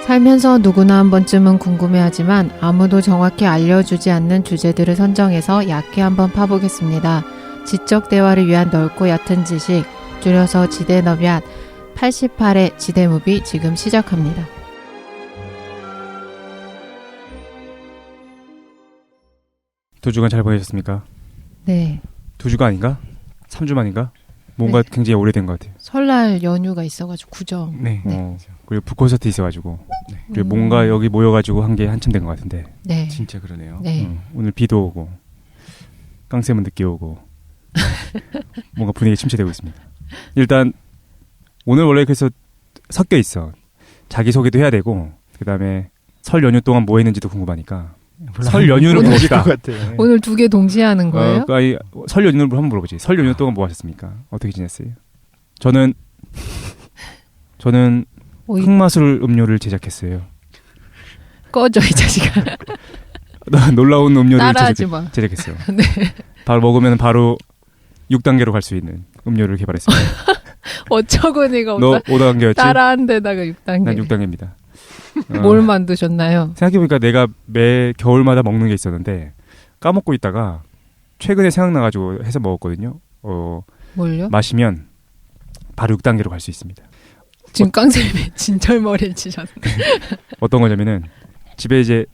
살면서 누구나 한 번쯤은 궁금해하지만 아무도 정확히 알려주지 않는 주제들을 선정해서 얕게 한번 파보겠습니다. 지적 대화를 위한 넓고 얕은 지식, 줄여서 지대너비앗 88회 지대무비 지금 시작합니다. 두 주간 잘 보내셨습니까? 네. 2주가 아닌가? 3주 만인가? 뭔가 네. 굉장히 오래된 것 같아요. 설날 연휴가 있어가지고 구정. 네. 네. 그리고 북콘서트 있어가지고 그리고 뭔가 여기 모여가지고 한 게 한참 된 것 같은데. 네. 진짜 그러네요. 네. 오늘 비도 오고 깡쌤은 늦게 오고 뭔가 분위기 침체되고 있습니다. 일단 오늘 원래 그래서 섞여 있어. 자기소개도 해야 되고 그 다음에 설 연휴 동안 뭐 했는지도 궁금하니까 설 연휴를 봅시다. 오늘 두 개 동시에 하는 거예요? 아니, 설 연휴를 한번 물어보지. 설 연휴 동안 뭐 하셨습니까? 어떻게 지냈어요? 저는 흑마술 음료를 제작했어요. 꺼져 이 자식아. 놀라운 음료를 따라하지 마. 제작했어요. 네. 바로 먹으면 바로 6단계로 갈 수 있는 음료를 개발했습니다. 어쩌고 내가 너 5단계였지? 따라한 데다가 6단계. 난 6단계입니다. 뭘 만드셨나요? 생각해보니까 내가 매 겨울마다 먹는 게 있었는데 까먹고 있다가 최근에 생각나가지고 해서 먹었거든요. 뭘요? 마시면 바로 6단계로 갈 수 있습니다. 지금 깡쌤이 진철머리를 치셨는데. 어떤 거냐면은 집에 이제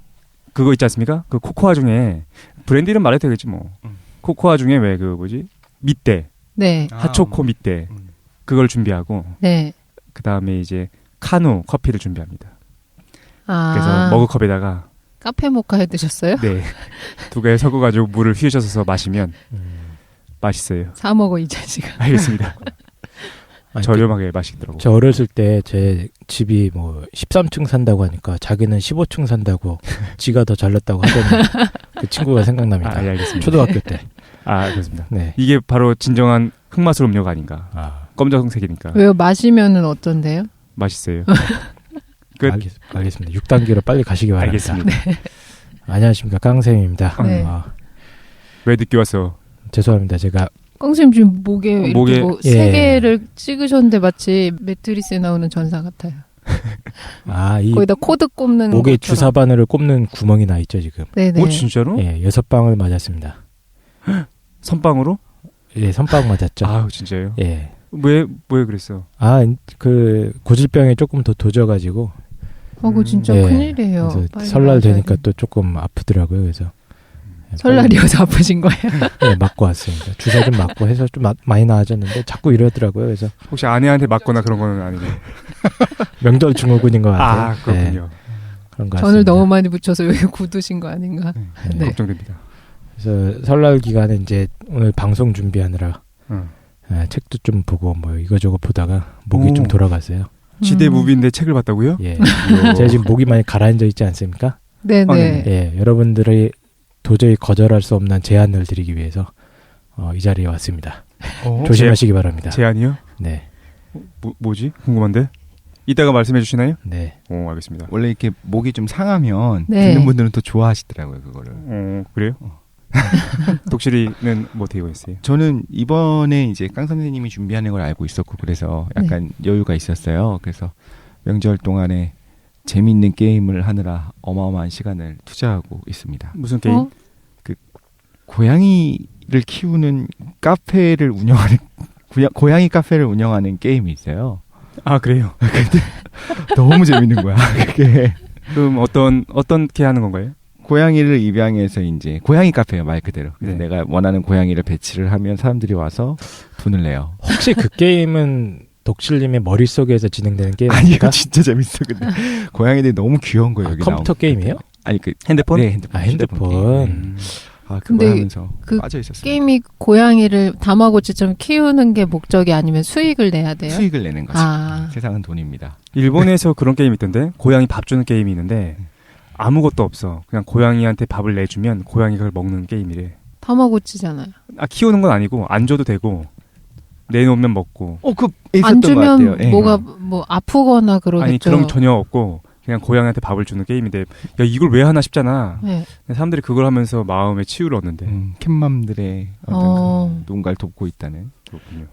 그거 있지 않습니까? 그 코코아 중에 브랜드 이름 말해도 되겠지 뭐. 코코아 중에 왜 그 뭐지? 밑대. 네. 핫초코 밑대. 그걸 준비하고 네. 그 다음에 이제 카누 커피를 준비합니다. 아. 그래서 머그컵에다가 카페 모카 해 드셨어요? 네. 두 개 섞어가지고 물을 휘으셔서 마시면 맛있어요. 사 먹어 이 자식아. 알겠습니다. 저렴하게 맛있더라고. 저 어렸을 때 제 집이 뭐 13층 산다고 하니까 자기는 15층 산다고 지가 더 잘났다고 하던 그 친구가 생각납니다. 예, 알겠습니다. 초등학교 때. 그렇습니다. 네. 이게 바로 진정한 흑마술 음료가 아닌가. 검정색이니까. 왜요? 마시면은 어떤데요? 맛있어요. 끝. 알겠습니다. 6단계로 빨리 가시기 바랍니다. 알겠습니다. 네. 안녕하십니까. 깡쌤입니다. 네. 왜 늦게 왔어? 죄송합니다. 제가 깡쌤 지금 목에 이렇게 세 개를 찍으셨는데 마치 매트리스에 나오는 전사 같아요. 거기다 코드 꼽는 목에 것처럼. 주사 바늘을 꼽는 구멍이 나 있죠 지금. 네네. 오 진짜로? 예, 6방을 맞았습니다. 선빵으로? 예, 선빵 맞았죠. 아 진짜요? 예. 왜 그랬어? 그 고질병에 조금 더 도져가지고. 그거 진짜 큰일이에요. 그래서 설날 되니까 또 조금 아프더라고요. 그래서 설날이어서 아프신 거예요? 네, 맞고 왔습니다. 주사 좀 맞고 해서 좀 많이 나아졌는데 자꾸 이러더라고요. 그래서 혹시 아내한테 맞거나 그런 거는 아니고 명절 증후군인 것 같아요. 그렇군요. 네, 그런 것 전을 같습니다. 너무 많이 붙여서 여기 굳으신 거 아닌가? 네. 걱정됩니다. 그래서 설날 기간에 이제 오늘 방송 준비하느라 책도 좀 보고 뭐 이거저거 보다가 목이 좀 돌아갔어요. 지대 무비인데 책을 봤다고요? 예. 제가 지금 목이 많이 가라앉아 있지 않습니까? 네네. 예, 여러분들의 도저히 거절할 수 없는 제안을 드리기 위해서 이 자리에 왔습니다. 조심하시기 바랍니다. 제안이요? 네. 뭐지? 궁금한데? 이따가 말씀해 주시나요? 네. 알겠습니다. 원래 이렇게 목이 좀 상하면 네. 듣는 분들은 또 좋아하시더라고요, 그거를. 그래요? 독실이는 뭐 되고 있어요? 저는 이번에 이제 깡 선생님이 준비하는 걸 알고 있었고 그래서 약간 여유가 있었어요. 그래서 명절 동안에 재미있는 게임을 하느라 어마어마한 시간을 투자하고 있습니다. 무슨 게임? 고양이를 키우는 카페를 운영하는 고양이 카페를 운영하는 게임이 있어요. 아 그래요? 근데 너무 재밌는 거야. 그게 그럼 어떻게 하는 건가요? 고양이를 입양해서 이제 고양이 카페예요, 말 그대로. 그래서 네. 내가 원하는 고양이를 배치를 하면 사람들이 와서 돈을 내요. 혹시 그 게임은 독실님의 머릿속에서 진행되는 아니 이거 게임입니까? 진짜 재밌어. 근데 고양이들이 너무 귀여운 거예요. 여기 컴퓨터 나온 게임이에요? 아니 그 핸드폰? 네, 핸드폰. 핸드폰. 게임. 그거 근데 하면서 그 빠져 있었어요. 게임이 고양이를 다마고치처럼 키우는 게 목적이 아니면 수익을 내야 돼요? 수익을 내는 거죠. 아. 세상은 돈입니다. 일본에서 그런 게임이 있던데 고양이 밥 주는 게임이 있는데 아무것도 없어. 그냥 고양이한테 밥을 내주면 고양이가 그걸 먹는 게임이래. 다마고치잖아요. 키우는 건 아니고 안 줘도 되고 내놓으면 먹고. 그 안 있었던 것 같아요. 주면 예. 뭐가 뭐 아프거나 그러겠죠. 아니 그런 거 전혀 없고 그냥 고양이한테 밥을 주는 게임인데 야 이걸 왜 하나 싶잖아. 네. 사람들이 그걸 하면서 마음에 치유를 얻는데. 캣맘들의 어떤 그 누군가를 돕고 있다는. 그렇군요.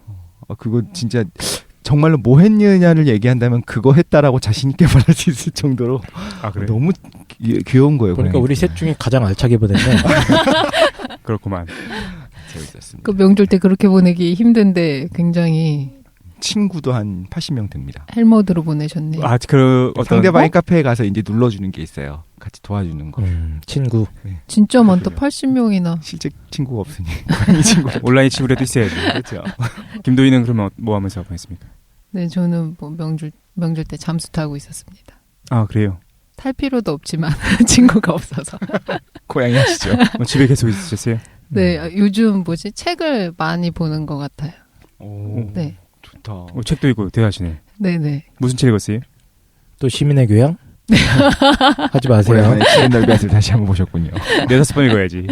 그거 진짜 정말로 뭐 했느냐를 얘기한다면 그거 했다라고 자신 있게 말할 수 있을 정도로 아 그래? 너무 귀여운 거예요. 그러니까 고양이가. 우리 셋 중에 가장 알차게 보냈네. 그렇구만. 재밌었습니다. 그 명절 때 그렇게 보내기 힘든데 굉장히 친구도 한 80명 됩니다. 헬머드로 보내셨네요. 아, 그 어떤 상대방의 카페에 가서 이제 눌러주는 게 있어요. 같이 도와주는 거. 친구. 진짜 많다. 그렇군요. 80명이나. 실제 친구가 없으니 고양이 친구. 온라인 친구라도 있어야지. 그렇죠. 김도희는 그러면 뭐 하면서 보냈습니까? 네, 저는 뭐 명절 때 잠수 타고 있었습니다. 아 그래요. 탈 필요도 없지만 친구가 없어서. 고양이 하시죠. 뭐 집에 계속 있으셨어요? 네, 요즘 책을 많이 보는 것 같아요. 오, 네, 좋다. 책도 읽고 대하시네. 네. 무슨 책 읽었어요? 또 시민의 교양? 하지 마세요. 오랜만에 시간 넓이앗을 다시 한번 보셨군요. 4-5번 읽어야지.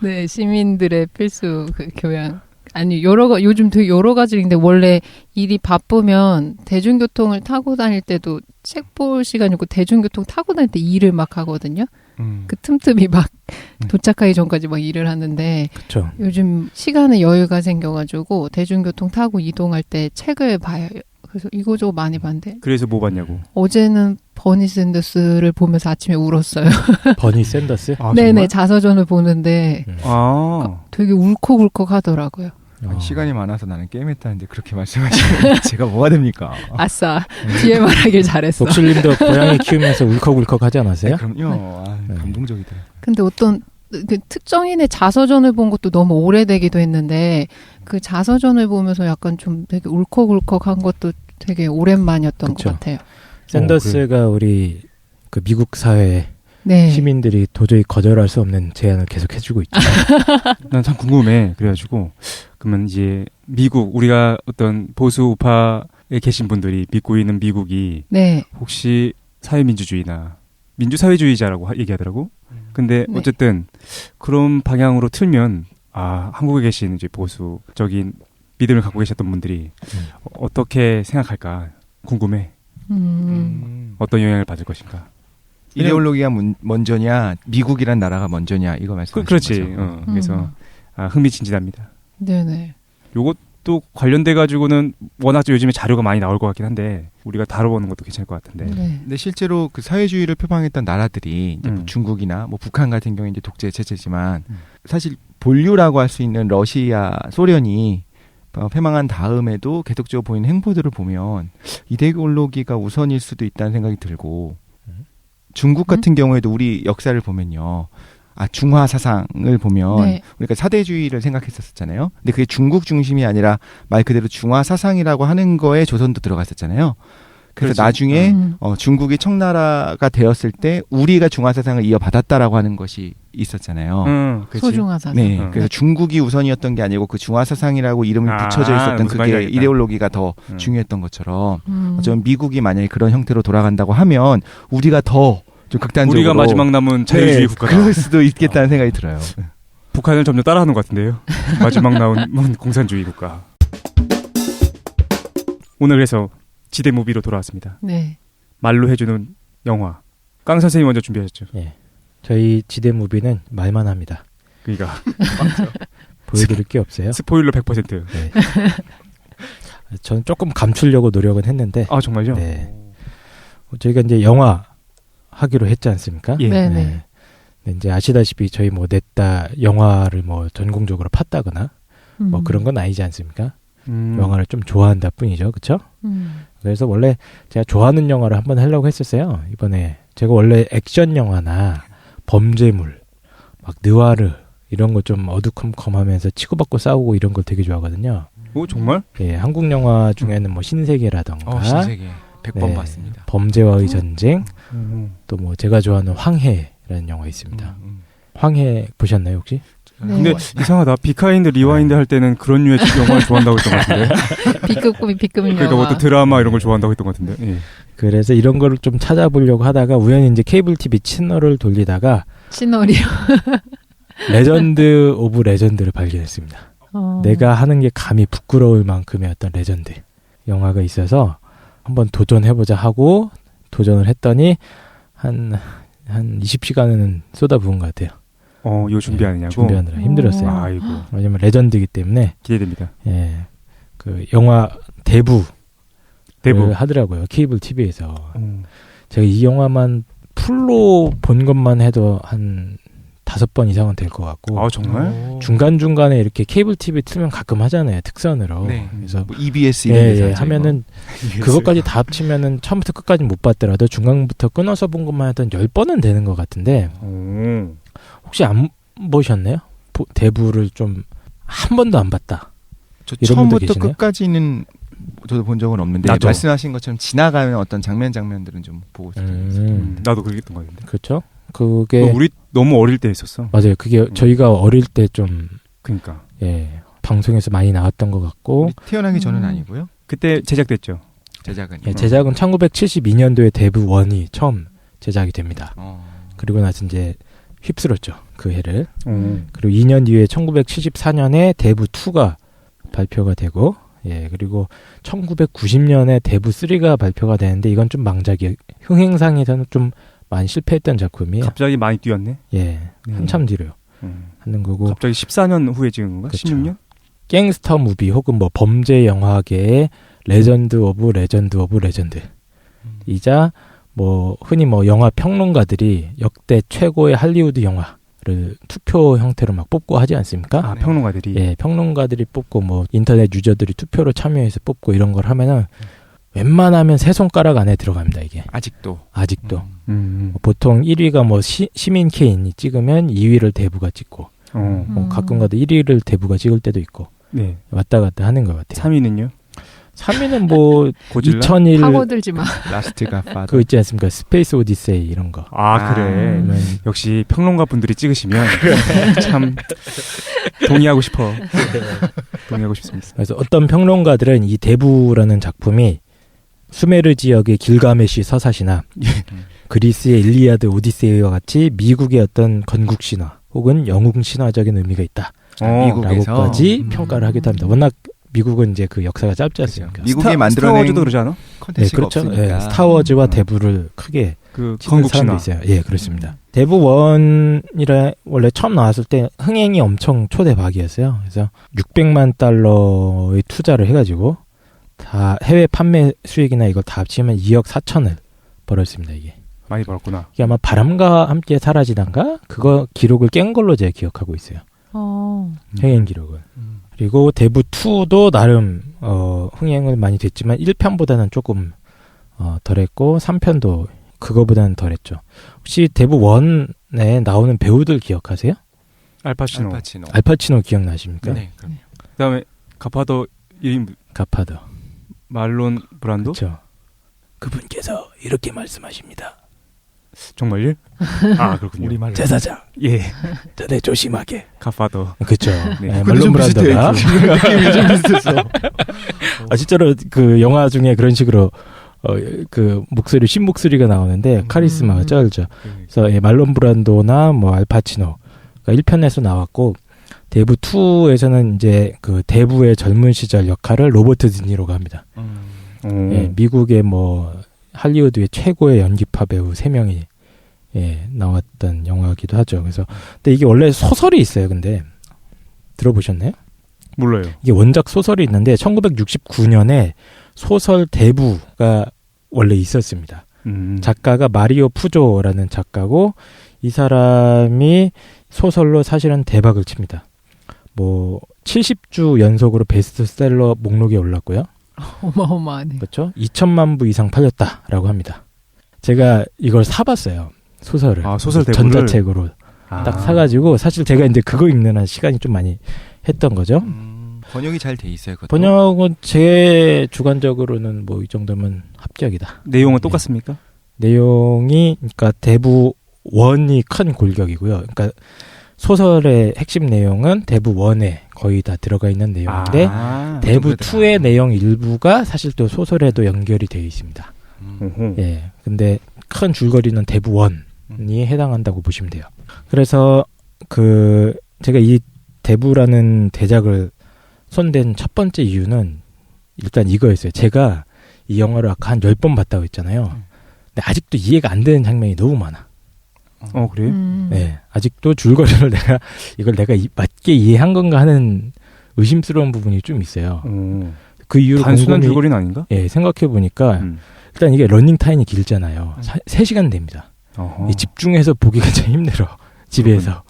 네, 시민들의 필수 그 교양. 아니 요즘 되게 여러 가지 읽는데 원래 일이 바쁘면 대중교통을 타고 다닐 때도 책 볼 시간이 없고 대중교통 타고 다닐 때 일을 막 하거든요. 그 틈틈이 막 도착하기 전까지 막 일을 하는데 그렇죠. 요즘 시간에 여유가 생겨가지고 대중교통 타고 이동할 때 책을 봐요. 그래서 이거저거 많이 봤는데 그래서 뭐 봤냐고. 어제는 버니 샌더스를 보면서 아침에 울었어요. 버니 샌더스? 아, 네네, 정말? 자서전을 보는데 아, 되게 울컥울컥 하더라고요. 시간이 많아서 나는 게임했다는데 그렇게 말씀하시면 제가 뭐가 됩니까? 아싸, 뒤에 말하길 잘했어. 독실님도 고양이 키우면서 울컥울컥 하지 않았어요? 그럼요. 아, 네. 감동적이더라. 근데 어떤 그 특정인의 자서전을 본 것도 너무 오래되기도 했는데 그 자서전을 보면서 약간 좀 되게 울컥울컥한 것도 되게 오랜만이었던 그쵸. 것 같아요. 샌더스가 우리 그 미국 사회에 네. 시민들이 도저히 거절할 수 없는 제안을 계속 해주고 있죠. 난 참 궁금해. 그래가지고 그러면 이제 미국 우리가 어떤 보수 우파에 계신 분들이 믿고 있는 미국이 네. 혹시 사회민주주의나 민주사회주의자라고 얘기하더라고. 근데 네. 어쨌든 그런 방향으로 틀면 아 한국에 계신 이제 보수적인 믿음을 갖고 계셨던 분들이 어떻게 생각할까 궁금해. 어떤 영향을 받을 것인가. 이데올로기가 먼저냐, 미국이란 나라가 먼저냐 이거 말씀하시는 그렇지. 거죠. 그래서 흥미진진합니다. 네네. 요것도 관련돼 가지고는 워낙 요즘에 자료가 많이 나올 것 같긴 한데 우리가 다뤄보는 것도 괜찮을 것 같은데. 네. 근데 실제로 그 사회주의를 표방했던 나라들이 이제 뭐 음. 중국이나 뭐 북한 같은 경우에 이제 독재 체제지만 사실 본류라고 할 수 있는 러시아, 소련이 패망한 다음에도 계속적으로 보이는 행보들을 보면 이데올로기가 우선일 수도 있다는 생각이 들고 중국 같은 경우에도 우리 역사를 보면요. 중화 사상을 보면 네. 우리가 사대주의를 생각했었잖아요. 근데 그게 중국 중심이 아니라 말 그대로 중화 사상이라고 하는 거에 조선도 들어갔었잖아요. 그래서 그렇지. 나중에 중국이 청나라가 되었을 때 우리가 중화 사상을 이어받았다라고 하는 것이 있었잖아요. 그렇지. 소중하사. 네, 음. 그래서 중국이 우선이었던 게 아니고 그 중화 사상이라고 이름이 붙여져 있었던 무슨 말인지 그게 알겠다. 이데올로기가 더 중요했던 것처럼 음. 어쩌면 미국이 만약에 그런 형태로 돌아간다고 하면 우리가 더 좀 극단적으로 우리가 마지막 남은 자유주의 네, 국가다. 그럴 수도 있겠다는 생각이 들어요. 북한을 점점 따라하는 것 같은데요. 마지막 남은 공산주의 국가. 오늘 그래서 지대 무비로 돌아왔습니다. 네. 말로 해주는 영화. 깡 선생님 먼저 준비하셨죠. 예. 저희 지대 무비는 말만 합니다. 그러니까 보여드릴 게 없어요. 스포일러 100%. 네. 저는 조금 감추려고 노력은 했는데 아 정말요? 네. 저희가 이제 영화 하기로 했지 않습니까? 예. 네네. 네, 이제 아시다시피 저희 뭐 냈다 영화를 뭐 전공적으로 팠다거나 뭐 그런 건 아니지 않습니까? 영화를 좀 좋아한다 뿐이죠. 그렇죠? 그래서 원래 제가 좋아하는 영화를 한번 하려고 했었어요. 이번에 제가 원래 액션 영화나 범죄물, 막 느와르 이런 거 좀 어두컴컴하면서 치고받고 싸우고 이런 걸 되게 좋아하거든요. 오 정말? 예, 한국 영화 중에는 뭐 신세계라던가 신세계 100번 네, 봤습니다. 범죄와의 전쟁, 음. 또 뭐 제가 좋아하는 황해라는 영화 있습니다. 황해 보셨나요 혹시? 네. 근데 이상하다. 비카인드 리와인드 할 때는 그런 류의 영화를 좋아한다고 했던 것 같은데. B급 꿈이 B급 영화. 그러니까 뭐 또 드라마 이런 걸 좋아한다고 했던 것 같은데. 예. 그래서 이런 거를 좀 찾아보려고 하다가 우연히 이제 케이블 TV 채널을 돌리다가 시너리오. 레전드 오브 레전드를 발견했습니다. 내가 하는 게 감히 부끄러울 만큼의 어떤 레전드 영화가 있어서 한번 도전해보자 하고 도전을 했더니 한 20시간은 쏟아부은 것 같아요. 요 준비하느냐고. 준비하느라 힘들었어요. 아이고 왜냐면 레전드이기 때문에 기대됩니다. 예, 그 영화 대부 대부. 하더라고요. 케이블 TV에서. 제가 이 영화만 풀로 본 것만 해도 한 5번 이상은 될 것 같고. 아 정말? 중간중간에 이렇게 케이블 TV 틀면 가끔 하잖아요. 특선으로. 네. 그래서 뭐 EBS 이런 데서 하죠, 하면은 그것까지 다 합치면은 처음부터 끝까지 못 봤더라도 중간부터 끊어서 본 것만 해도 10번은 되는 것 같은데 혹시 안 보셨나요? 대부를 좀 한 번도 안 봤다. 저 이런 분들 처음부터 계시나요? 끝까지는 저도 본 적은 없는데 나도. 말씀하신 것처럼 지나가는 어떤 장면들은 좀 보고 있어요. 나도 그랬던 거 같은데. 그렇죠. 그게 우리 너무 어릴 때 있었어. 맞아요. 그게 저희가 어릴 때 좀 그러니까 방송에서 많이 나왔던 것 같고 우리 태어나기 전은 아니고요. 그때 제작됐죠. 제작은. 제작은 1972년도에 대부 1이 처음 제작이 됩니다. 그리고 나서 이제 휩쓸었죠. 그 해를. 그리고 2년 뒤에 1974년에 대부 2가 발표가 되고 그리고 1990년에 대부 3가 발표가 되는데 이건 좀 망작이에요. 흥행상에서는 좀 많이 실패했던 작품이에요. 갑자기 많이 뛰었네. 한참 뒤로요. 하는 거고. 갑자기 14년 후에 찍은 건가? 그쵸. 16년? 갱스터 무비 혹은 뭐 범죄 영화계의 레전드 오브 레전드 오브 레전드. 이자 뭐 흔히 뭐 영화 평론가들이 역대 최고의 할리우드 영화를 투표 형태로 막 뽑고 하지 않습니까? 아, 평론가들이. 평론가들이 뽑고 뭐 인터넷 유저들이 투표로 참여해서 뽑고 이런 걸 하면은 웬만하면 세 손가락 안에 들어갑니다, 이게. 아직도. 보통 1위가 뭐 시민 케인이 찍으면 2위를 대부가 찍고 뭐 가끔가다 1위를 대부가 찍을 때도 있고 왔다 갔다 하는 것 같아요. 3위는요? 3위는 뭐 고질라? 2001 파고들지 마. 라스트가 파더. 그거 있지 않습니까? 스페이스 오디세이 이런 거. 아, 그래. 역시 평론가 분들이 찍으시면 참 동의하고 싶어. 동의하고 싶습니다. 그래서 어떤 평론가들은 이 대부라는 작품이 수메르 지역의 길가메시 서사시나 그리스의 일리아드 오디세이와 같이 미국의 어떤 건국 신화 혹은 영웅 신화적인 의미가 있다. 미국에서 라고까지 평가를 하기도 합니다. 워낙 미국은 이제 그 역사가 짧지 않습니까? 미국이 만들어낸 스타워즈도 그러지 않아? 컨텐츠가 그렇죠. 없으니까. 스타워즈와 대부를 크게 그 찍는 건국 사람도 신화. 있어요. 그렇습니다. 대부 1이라 원래 처음 나왔을 때 흥행이 엄청 초대박이었어요. 그래서 600만 달러의 투자를 해가지고 다 해외 판매 수익이나 이걸 다 합치면 2억 4천을 벌었습니다. 이게 많이 벌었구나. 이게 아마 바람과 함께 사라지단가 그거 기록을 깬 걸로 제가 기억하고 있어요. 흥행 기록은. 그리고 대부 2도 나름 흥행을 많이 됐지만 1편보다는 조금 덜했고 3편도 그거보다는 덜했죠. 혹시 대부 1에 나오는 배우들 기억하세요? 알파치노. 알파치노 기억나십니까? 네. 그다음에 가파도 1인 가파도. 말론 브란도? 그렇죠. 그분께서 이렇게 말씀하십니다. 정말요? 아, 그렇군요. 우리말로. 제사장, 예. 전에 조심하게. 가파도. 그렇죠. 네. 말론 브란도가. 느낌이 좀 비슷했어. 실제로 그 영화 중에 그런 식으로 그 목소리 신 목소리가 나오는데 카리스마가 쩔죠. 그래서 말론 브란도나 뭐 알파치노 1편에서 나왔고 대부 2에서는 이제 그 대부의 젊은 시절 역할을 로버트 드니로가 합니다. 미국의 뭐 할리우드의 최고의 연기파 배우 3명이 나왔던 영화이기도 하죠. 그래서 근데 이게 원래 소설이 있어요. 근데 들어보셨나요? 몰라요. 이게 원작 소설이 있는데 1969년에 소설 대부가 원래 있었습니다. 작가가 마리오 푸조라는 작가고 이 사람이 소설로 사실은 대박을 칩니다. 뭐 70주 연속으로 베스트셀러 목록에 올랐고요. 어마어마하네. 그렇죠? 2천만 부 이상 팔렸다라고 합니다. 제가 이걸 사봤어요. 소설을. 아, 소설 대부를? 전자책으로 딱 사가지고 사실 제가 이제 그거 읽는 한 시간이 좀 많이 했던 거죠. 번역이 잘 돼 있어요. 그것도? 번역은 제 주관적으로는 뭐 이 정도면 합격이다. 내용은 똑같습니까? 내용이 그러니까 대부 1이 큰 골격이고요. 그러니까 소설의 핵심 내용은 대부 1에 거의 다 들어가 있는 내용인데 대부 2의 내용 일부가 사실 또 소설에도 연결이 되어 있습니다. 근데 큰 줄거리는 대부 1이 해당한다고 보시면 돼요. 그래서 그 제가 이 대부라는 대작을 손댄 첫 번째 이유는 일단 이거였어요. 제가 이 영화를 아까 한 10번 봤다고 했잖아요. 근데 아직도 이해가 안 되는 장면이 너무 많아. 그래요? 네, 아직도 줄거리를 내가 맞게 이해한 건가 하는 의심스러운 부분이 좀 있어요. 그 이후로 단순한 곰곰이 줄거리는 아닌가? 예, 생각해 보니까 일단 이게 러닝 타임이 길잖아요. 3시간 됩니다. 이 집중해서 보기가 참 힘들어. 집에서.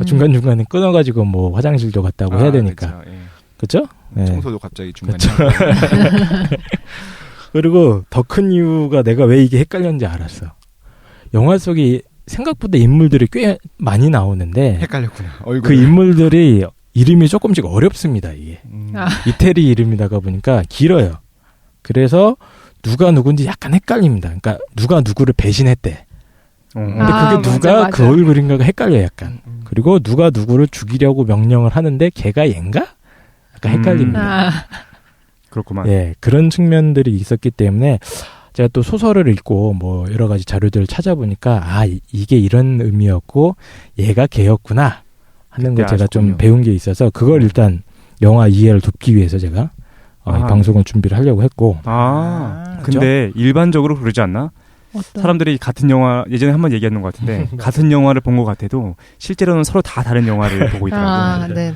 중간중간에 끊어가지고 뭐 화장실도 갔다 오고 해야 되니까. 그렇죠? 예. 청소도 갑자기 중간에. 그리고 더 큰 이유가 내가 왜 이게 헷갈렸는지 알았어. 영화 속에 생각보다 인물들이 꽤 많이 나오는데 헷갈렸구나. 얼굴. 그 인물들이 이름이 조금씩 어렵습니다. 이게 이태리 이름이다가 보니까 길어요. 그래서 누가 누군지 약간 헷갈립니다. 그러니까 누가 누구를 배신했대. 근데 그게 누가 맞아. 그 얼굴인가가 헷갈려요. 약간. 그리고 누가 누구를 죽이려고 명령을 하는데 걔가 얘인가? 약간 헷갈립니다. 그렇구만. 예, 그런 측면들이 있었기 때문에 제가 또 소설을 읽고 뭐 여러 가지 자료들을 찾아보니까 이게 이런 의미였고 얘가 걔였구나 하는 걸 제가 좀 배운 게 있어서 그걸 일단 영화 이해를 돕기 위해서 제가 이 방송을 준비를 하려고 했고. 근데 일반적으로 그러지 않나? 사람들이 같은 영화 예전에 한번 얘기했는 것 같은데 같은 영화를 본 것 같아도 실제로는 서로 다 다른 영화를 보고 있더라고요. 네네.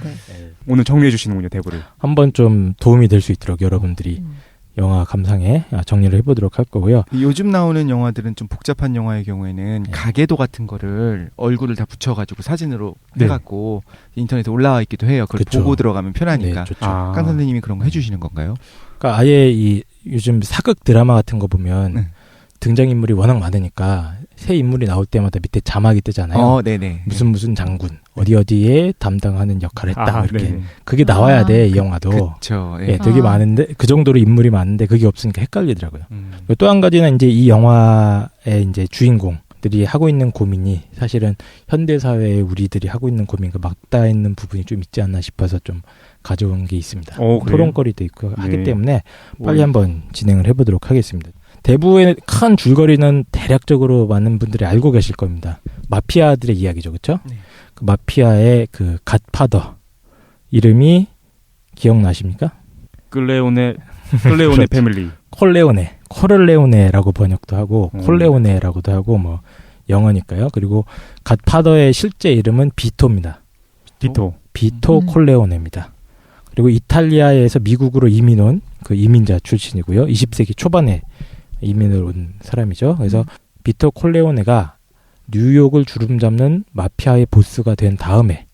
오늘 정리해 주시는군요, 대부를. 한번 좀 도움이 될 수 있도록 여러분들이 영화 감상에 정리를 해보도록 할 거고요. 요즘 나오는 영화들은 좀 복잡한 영화의 경우에는 가계도 같은 거를 얼굴을 다 붙여가지고 사진으로 해갖고 인터넷에 올라와 있기도 해요. 그걸 보고 들어가면 편하니까. 깡 선생님이 그런 거 해주시는 건가요? 그러니까 아예 이 요즘 사극 드라마 같은 거 보면 등장인물이 워낙 많으니까 새 인물이 나올 때마다 밑에 자막이 뜨잖아요. 네네. 무슨 장군 어디에 담당하는 역할을 했다 이렇게. 네네. 그게 나와야 돼, 이 영화도. 그렇죠. 예, 되게 많은데 그 정도로 인물이 많은데 그게 없으니까 헷갈리더라고요. 또 한 가지는 이제 이 영화의 이제 주인공들이 하고 있는 고민이 사실은 현대 사회에 우리들이 하고 있는 고민과 맞닿아 있는 부분이 좀 있지 않나 싶어서 좀 가져온 게 있습니다. 토론거리도 있고 하기 때문에 빨리 한번 진행을 해보도록 하겠습니다. 대부의 큰 줄거리는 대략적으로 많은 분들이 알고 계실 겁니다. 마피아들의 이야기죠, 그렇죠? 그 마피아의 그 갓파더 이름이 기억나십니까? 클레오네 패밀리. 코를레오네라고 번역도 하고 콜레오네라고도 하고 뭐 영어니까요. 그리고 갓파더의 실제 이름은 비토입니다. 비토 콜레오네입니다. 그리고 이탈리아에서 미국으로 이민 온 그 이민자 출신이고요. 20세기 초반에 이민을 온 사람이죠. 그래서 비토 콜레오네가 뉴욕을 주름잡는 마피아의 보스가 된 다음에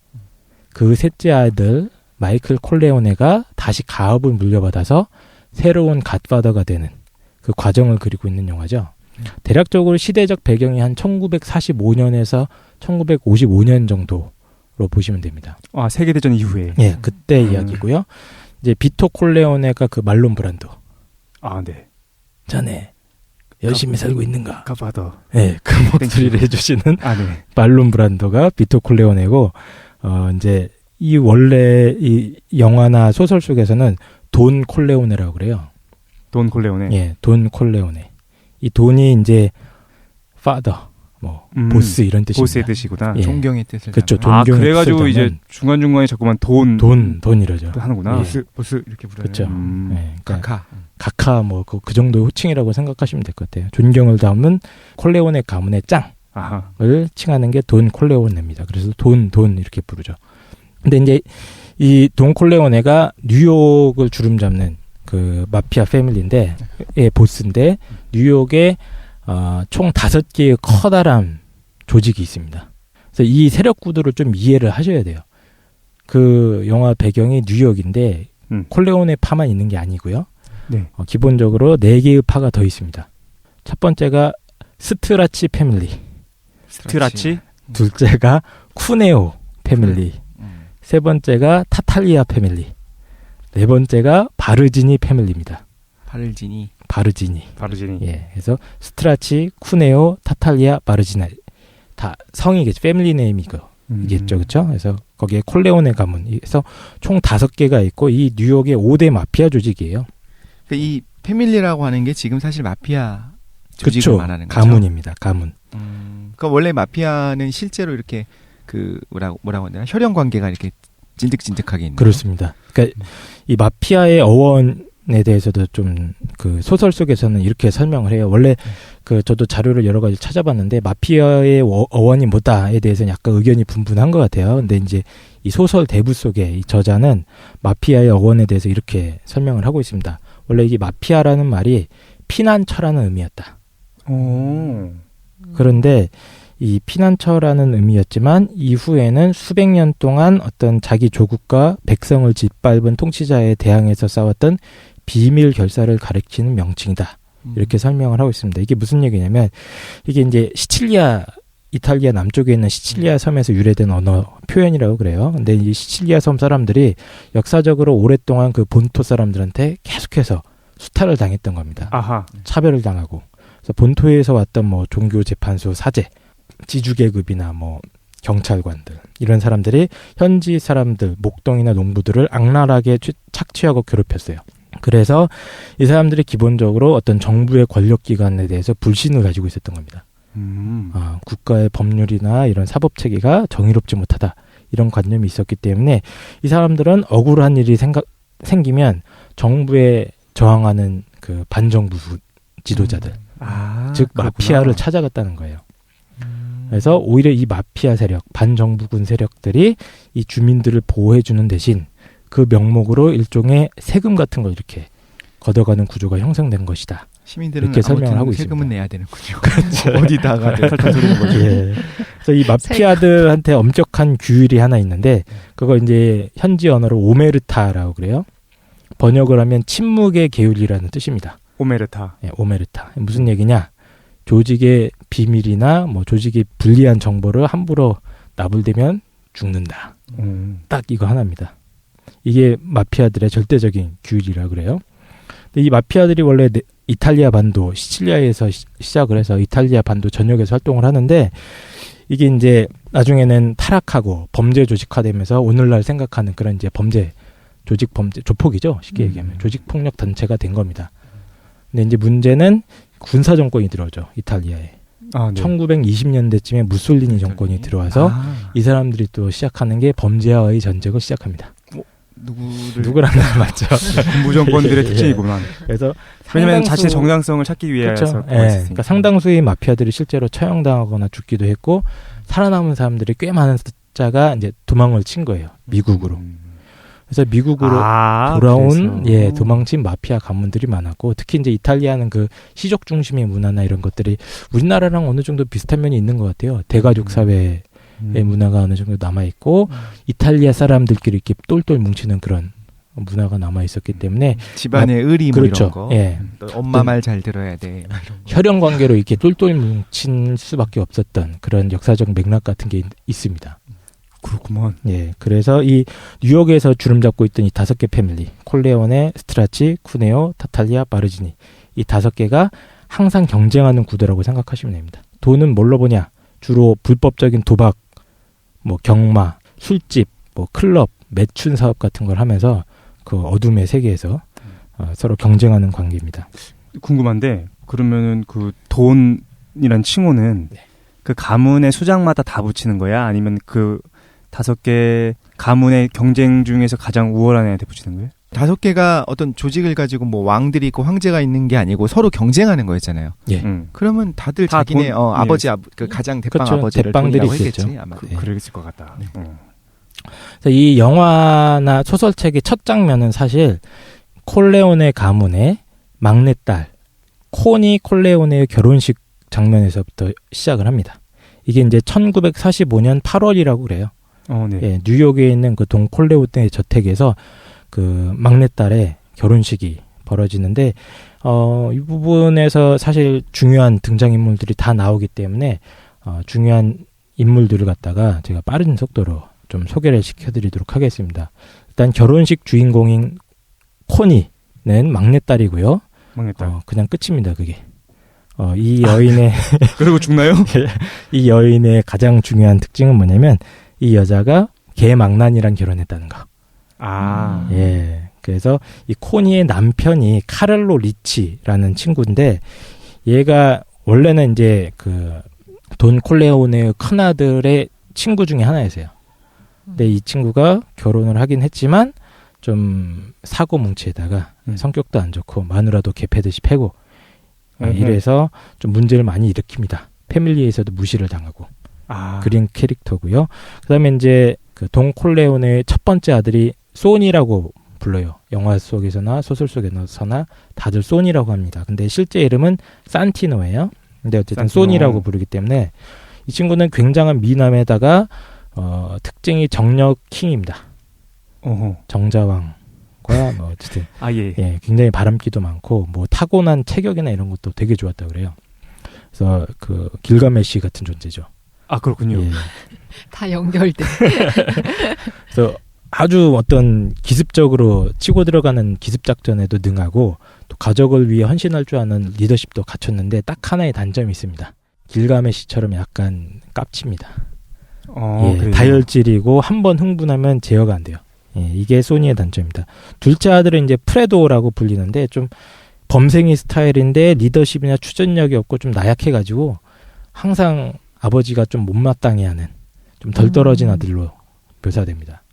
그 셋째 아들 마이클 콜레오네가 다시 가업을 물려받아서 새로운 갓파더가 되는 그 과정을 그리고 있는 영화죠. 대략적으로 시대적 배경이 한 1945년에서 1955년 정도로 보시면 됩니다. 세계대전 이후에. 예, 그때 이야기고요. 이제 비토 콜레오네가 그 말론 브란도. 네. 자네 열심히 살고 있는가? 갓파더. 네, 그 목소리를 해주시는 네. 말론 브란도가 비토 콜레오네고, 이제 이 원래 이 영화나 소설 속에서는 돈 콜레오네라고 그래요. 돈 콜레오네. 예, 돈 콜레오네. 이 돈이 이제 father, 뭐 보스 이런 뜻입니다. 보스의 뜻이구나. 예. 존경의 뜻을. 그렇죠. 존경의 그래가지고 뜻을 이제 중간 중간에 자꾸만 돈 이러죠. 하는구나. 예. 보스 이렇게 부르는. 그렇죠. 예, 그러니까 각하 뭐 그 정도의 호칭이라고 생각하시면 될 것 같아요. 존경을 담은 콜레오네 가문의 짱을 칭하는 게 돈 콜레오네입니다. 그래서 돈 이렇게 부르죠. 근데 이제 이 돈 콜레오네가 뉴욕을 주름잡는 그 마피아 패밀리인데, 예, 보스인데 뉴욕에 총 5개의 커다란 조직이 있습니다. 그래서 이 세력 구도를 좀 이해를 하셔야 돼요. 그 영화 배경이 뉴욕인데 콜레오네 파만 있는 게 아니고요. 네. 기본적으로 4개의 파가 더 있습니다. 첫 번째가 스트라치 패밀리. 스트라치? 둘째가 쿠네오 패밀리. 세 번째가 타탈리아 패밀리. 네 번째가 바르지니 패밀리입니다. 바르지니. 예. 그래서 스트라치, 쿠네오, 타탈리아, 바르지니. 다 성이겠죠. 패밀리 네임이겠죠. 그렇죠? 그래서 거기에 콜레오네 가문에서 총 5개가 있고 이 뉴욕의 5대 마피아 조직이에요. 이 패밀리라고 하는 게 지금 사실 마피아 조직을 말하는 거죠. 가문입니다. 가문. 그러니까 원래 마피아는 실제로 이렇게 그 뭐라고 하나 혈연 관계가 이렇게 진득진득하게 있는. 그렇습니다. 그러니까 이 마피아의 어원은 대해서도 좀 그 소설 속에서는 이렇게 설명을 해요. 원래 그 저도 자료를 여러 가지 찾아봤는데 마피아의 어원이 뭐다에 대해서는 약간 의견이 분분한 것 같아요. 근데 이제 이 소설 대부 속에 이 저자는 마피아의 어원에 대해서 이렇게 설명을 하고 있습니다. 원래 이게 마피아라는 말이 피난처라는 의미였다. 그런데 이 피난처라는 의미였지만 이후에는 수백 년 동안 어떤 자기 조국과 백성을 짓밟은 통치자에 대항해서 싸웠던 비밀 결사를 가리키는 명칭이다. 이렇게 설명을 하고 있습니다. 이게 무슨 얘기냐면 이게 이제 시칠리아 이탈리아 남쪽에 있는 시칠리아 섬에서 유래된 언어 표현이라고 그래요. 근데 이 시칠리아 섬 사람들이 역사적으로 오랫동안 그 본토 사람들한테 계속해서 수탈을 당했던 겁니다. 아하. 차별을 당하고. 그래서 본토에서 왔던 뭐 종교 재판소 사제, 지주계급이나 뭐 경찰관들 이런 사람들이 현지 사람들, 목동이나 농부들을 악랄하게 착취하고 괴롭혔어요. 그래서 이 사람들이 기본적으로 어떤 정부의 권력기관에 대해서 불신을 가지고 있었던 겁니다. 국가의 법률이나 이런 사법체계가 정의롭지 못하다. 이런 관념이 있었기 때문에 이 사람들은 억울한 일이 생기면 정부에 저항하는 그 반정부 지도자들, 즉 마피아를 찾아갔다는 거예요. 그래서 오히려 이 마피아 세력, 반정부군 세력들이 이 주민들을 보호해주는 대신 그 명목으로 일종의 세금 같은 걸 이렇게 걷어가는 구조가 형성된 것이다. 시민들은 이렇게 설명을 하고 세금은 있습니다. 내야 되는군요. 그렇죠. 어디다가 설탕소리는 거죠. 예. 그래서 이 마피아들한테 엄격한 규율이 하나 있는데 그거 이제 현지 언어로 오메르타라고 그래요. 번역을 하면 침묵의 계율이라는 뜻입니다. 오메르타. 예, 오메르타. 무슨 얘기냐? 조직의 비밀이나 뭐 조직의 불리한 정보를 함부로 나불대면 죽는다. 딱 이거 하나입니다. 이게 마피아들의 절대적인 규율이라 그래요. 근데 이 마피아들이 원래 이탈리아 반도, 시칠리아에서 시작을 해서 이탈리아 반도 전역에서 활동을 하는데 이게 이제 나중에는 타락하고 범죄 조직화되면서 오늘날 생각하는 그런 이제 조직 범죄, 조폭이죠. 쉽게 얘기하면. 조직 폭력 단체가 된 겁니다. 근데 이제 문제는 군사 정권이 들어오죠. 이탈리아에. 네. 1920년대쯤에 무솔리니 정권이 들어와서 이 사람들이 또 시작하는 게 범죄와의 전쟁을 시작합니다. 누구랑 맞죠? 군부 정권들의 특징이구만. 그래서 왜냐면 자신의 정당성을 찾기 위해서 그렇죠. 그러니까 상당수의 마피아들이 실제로 처형당하거나 죽기도 했고 살아남은 사람들이 꽤 많은 숫자가 이제 도망을 친 거예요. 미국으로. 그래서 미국으로 돌아온 도망친 마피아 가문들이 많았고 특히 이제 이탈리아는 그 시족 중심의 문화나 이런 것들이 우리나라랑 어느 정도 비슷한 면이 있는 것 같아요. 대가족 사회의 문화가 어느 정도 남아 있고 이탈리아 사람들끼리 이렇게 똘똘 뭉치는 그런 문화가 남아 있었기 때문에 집안의 의리 뭐 그렇죠. 이런 거. 예. 엄마 말 잘 들어야 돼. 혈연 관계로 이렇게 똘똘 뭉친 수밖에 없었던 그런 역사적 맥락 같은 게 있습니다. 그렇구먼. 예, 그래서 이 뉴욕에서 주름 잡고 있던 이 5개 패밀리, 콜레오네, 스트라치, 쿠네오, 타탈리아, 바르지니 이 5개가 항상 경쟁하는 구도라고 생각하시면 됩니다. 돈은 뭘로 보냐? 주로 불법적인 도박, 뭐 경마, 술집, 뭐 클럽, 매춘 사업 같은 걸 하면서 그 어둠의 세계에서 서로 경쟁하는 관계입니다. 궁금한데 그러면은 그 돈이란 칭호는 그 가문의 수장마다 다 붙이는 거야? 아니면 그 5개 가문의 경쟁 중에서 가장 우월한 애한테 붙이는 거예요? 5개가 어떤 조직을 가지고 뭐 왕들이 있고 황제가 있는 게 아니고 서로 경쟁하는 거였잖아요. 예. 그러면 다들 다 자기네 아버지 그 가장 대빵 아버지를 돈이라고 했겠지 아마. 그랬을 것 같다. 그래서 이 영화나 소설책의 첫 장면은 사실 콜레오네 가문의 막내딸 코니 콜레오네의 결혼식 장면에서부터 시작을 합니다. 이게 이제 1945년 8월이라고 그래요. 네. 예, 뉴욕에 있는 그 돈 콜레오네 저택에서 그 막내딸의 결혼식이 벌어지는데 이 부분에서 사실 중요한 등장인물들이 다 나오기 때문에 중요한 인물들을 갖다가 제가 빠른 속도로 좀 소개를 시켜드리도록 하겠습니다. 일단 결혼식 주인공인 코니는 막내딸이고요. 막내딸. 그냥 끝입니다. 그게. 이 여인의 그리고 죽나요? 이 여인의 가장 중요한 특징은 뭐냐면 이 여자가 개망난이랑 결혼했다는 거. 예. 그래서 이 코니의 남편이 카를로 리치라는 친구인데 얘가 원래는 이제 그 돈 콜레오네의 큰아들의 친구 중에 하나였어요. 근데 이 친구가 결혼을 하긴 했지만 좀 사고 뭉치에다가 성격도 안 좋고 마누라도 개패듯이 패고 이래서 좀 문제를 많이 일으킵니다. 패밀리에서도 무시를 당하고 그린 캐릭터고요. 그다음에 이제 그 돈 콜레오네의 첫 번째 아들이 소니라고 불러요. 영화 속에서나 소설 속에서나 다들 소니라고 합니다. 근데 실제 이름은 산티노예요. 근데 어쨌든 소니라고 부르기 때문에 이 친구는 굉장한 미남에다가 특징이 정력 킹입니다. 정자왕과 뭐 어쨌든 예, 굉장히 바람기도 많고 뭐 타고난 체격이나 이런 것도 되게 좋았다 그래요. 그래서 그 길가메시 같은 존재죠. 그렇군요. 예. 다 연결돼. 그래서 아주 어떤 기습적으로 치고 들어가는 기습 작전에도 능하고 또 가족을 위해 헌신할 줄 아는 리더십도 갖췄는데 딱 하나의 단점이 있습니다. 길가메시처럼 약간 깝칩니다. 예, 다혈질이고 한 번 흥분하면 제어가 안 돼요. 예, 이게 소니의 단점입니다. 둘째 아들은 이제 프레도라고 불리는데 좀 범생이 스타일인데 리더십이나 추진력이 없고 좀 나약해가지고 항상 아버지가 좀 못마땅해하는 좀 덜 떨어진 아들로 묘사됩니다.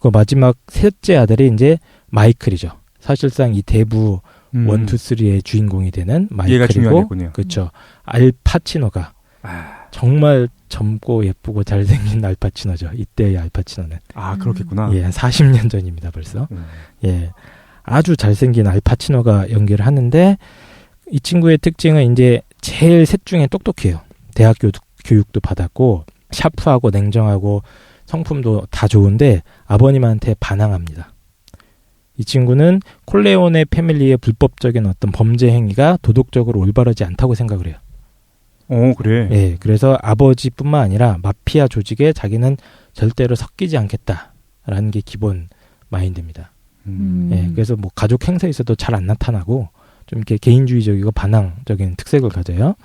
그 마지막 셋째 아들이 이제 마이클이죠. 사실상 이 대부 1, 2, 3의 주인공이 되는 마이클이고, 그렇죠. 알파치노가 정말 젊고 예쁘고 잘생긴 알파치노죠. 이때의 알파치노는. 그렇겠구나. 예, 40년 전입니다, 벌써. 예, 아주 잘생긴 알파치노가 연기를 하는데 이 친구의 특징은 이제 제일 셋 중에 똑똑해요. 대학 교육도 받았고 샤프하고 냉정하고 성품도 다 좋은데 아버님한테 반항합니다. 이 친구는 콜레오네 패밀리의 불법적인 어떤 범죄 행위가 도덕적으로 올바르지 않다고 생각을 해요. 그래. 예, 그래서 아버지뿐만 아니라 마피아 조직에 자기는 절대로 섞이지 않겠다라는 게 기본 마인드입니다. 예, 그래서 뭐 가족 행사에서도 잘 안 나타나고 좀 이렇게 개인주의적이고 반항적인 특색을 가져요.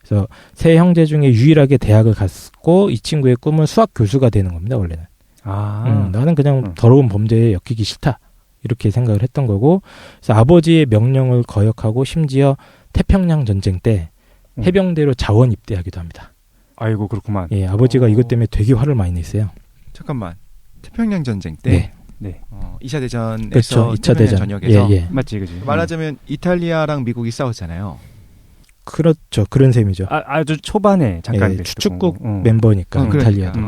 그래서 세 형제 중에 유일하게 대학을 갔고 이 친구의 꿈은 수학 교수가 되는 겁니다. 원래는. 나는 그냥 더러운 범죄에 엮이기 싫다. 이렇게 생각을 했던 거고, 그래서 아버지의 명령을 거역하고 심지어 태평양 전쟁 때 해병대로 자원 입대하기도 합니다. 아이고 그렇구만. 예, 아버지가 이것 때문에 되게 화를 많이 냈어요. 잠깐만. 태평양 전쟁 때. 네. 2차 대전에서 그렇죠. 2차 대전 전역에서 예. 맞지, 그지. 말하자면 이탈리아랑 미국이 싸웠잖아요. 그렇죠. 그런 셈이죠. 아주 초반에 잠깐 예, 추축국 멤버니까 이탈리아도.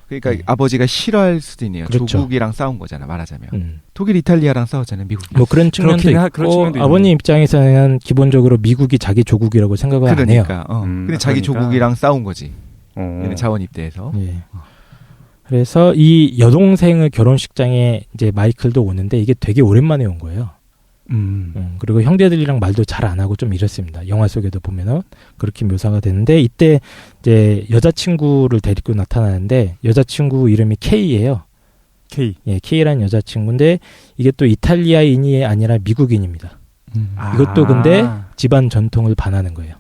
그러니까 아버지가 싫어할 수도 있네요. 그렇죠. 조국이랑 싸운 거잖아, 말하자면. 독일 이탈리아랑 싸웠잖아요, 미국. 뭐 그런 측면도 있고 아버님 입장에서는 기본적으로 미국이 자기 조국이라고 생각을 안 해요. 근데 자기 조국이랑 싸운 거지. 얘는 자원 입대해서. 예. 그래서 이 여동생을 결혼식장에 이제 마이클도 오는데 이게 되게 오랜만에 온 거예요. 그리고 형제들이랑 말도 잘 안 하고 좀 이랬습니다. 영화 속에도 보면은 그렇게 묘사가 되는데 이때 이제 여자친구를 데리고 나타나는데 여자친구 이름이 K예요. K. 예, K라는 여자친구인데 이게 또 이탈리아인이 아니라 미국인입니다. 이것도 근데 집안 전통을 반하는 거예요.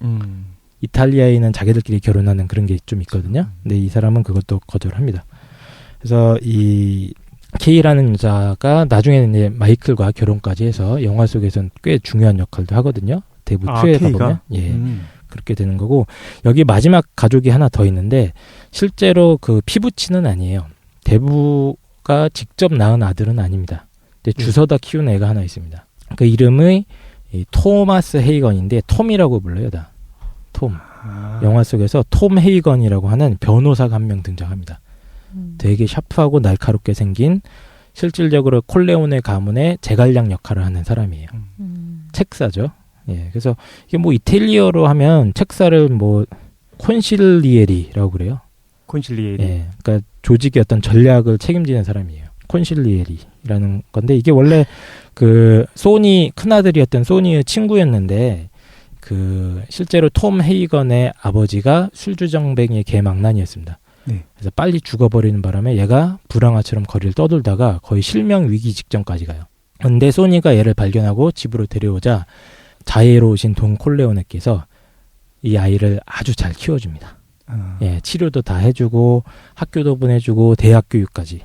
이탈리아인은 자기들끼리 결혼하는 그런 게 좀 있거든요. 근데 이 사람은 그것도 거절합니다. 그래서 이 K라는 여자가 나중에는 이제 마이클과 결혼까지 해서 영화 속에서는 꽤 중요한 역할도 하거든요. 대부 2에 가보면. 예. 그렇게 되는 거고, 여기 마지막 가족이 하나 더 있는데, 실제로 그 피부치는 아니에요. 대부가 직접 낳은 아들은 아닙니다. 근데 주워다 키운 애가 하나 있습니다. 그 이름이 토마스 헤이건인데, 톰이라고 불러요, 다. 톰. 영화 속에서 톰 헤이건이라고 하는 변호사가 한 명 등장합니다. 되게 샤프하고 날카롭게 생긴 실질적으로 콜레오네 가문의 제갈량 역할을 하는 사람이에요. 책사죠. 예, 그래서 이게 뭐 이탈리아로 하면 책사를 뭐 콘실리에리라고 그래요. 콘실리에리. 예, 그러니까 조직의 어떤 전략을 책임지는 사람이에요. 콘실리에리라는 건데 이게 원래 그 소니 큰아들이었던 소니의 친구였는데 그 실제로 톰 헤이건의 아버지가 술주정뱅이의 개망난이었습니다. 네. 그래서 빨리 죽어버리는 바람에 얘가 불황아처럼 거리를 떠돌다가 거의 실명 위기 직전까지 가요. 근데 소니가 얘를 발견하고 집으로 데려오자 자애로우신 돈 콜레오네께서 이 아이를 아주 잘 키워줍니다. 예, 치료도 다 해주고 학교도 보내주고 대학 교육까지.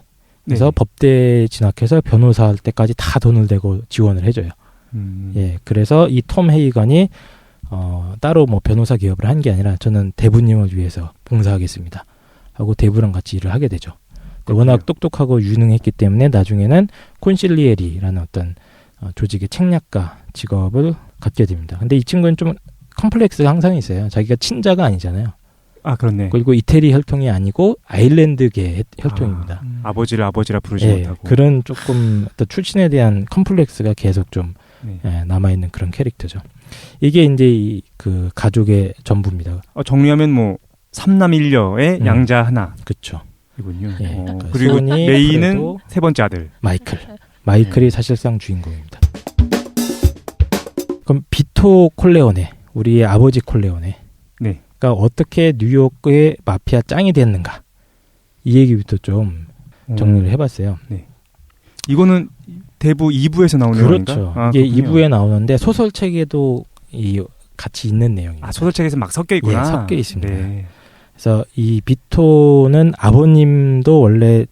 그래서 네. 법대에 진학해서 변호사 할 때까지 다 돈을 대고 지원을 해줘요. 예, 그래서 이 톰 헤이건이 따로 뭐 변호사 기업을 한 게 아니라 저는 대부님을 위해서 봉사하겠습니다. 하고 대부랑 같이 일을 하게 되죠. 워낙 똑똑하고 유능했기 때문에 나중에는 콘실리에리라는 어떤 조직의 책략가 직업을 갖게 됩니다. 근데 이 친구는 좀 컴플렉스가 항상 있어요. 자기가 친자가 아니잖아요. 아, 그렇네. 그리고 이태리 혈통이 아니고 아일랜드계 혈통입니다. 아버지를 아버지라 부르지 예, 못하고. 그런 조금 어떤 출신에 대한 컴플렉스가 계속 좀 네. 남아있는 그런 캐릭터죠. 이게 이제 그 가족의 전부입니다. 정리하면 뭐 삼남 일녀의 양자 하나. 그렇죠. 이군요. 예, 그러니까 그리고 소니, 메이는 그래도 세 번째 아들. 마이클이 사실상 주인공입니다. 그럼 비토 콜레오네, 우리의 아버지 콜레오네. 네. 그러니까 어떻게 뉴욕의 마피아 짱이 됐는가? 이 얘기부터 좀 정리를 해봤어요. 네. 이거는 대부 2부에서 나오는 그렇죠. 내용인가? 이게 그렇군요. 2부에 나오는데 소설책에도 같이 있는 내용입니다. 소설책에서 막 섞여 있구나. 예, 섞여 있습니다. 네. 그래서 이 비토는 아버님도 원래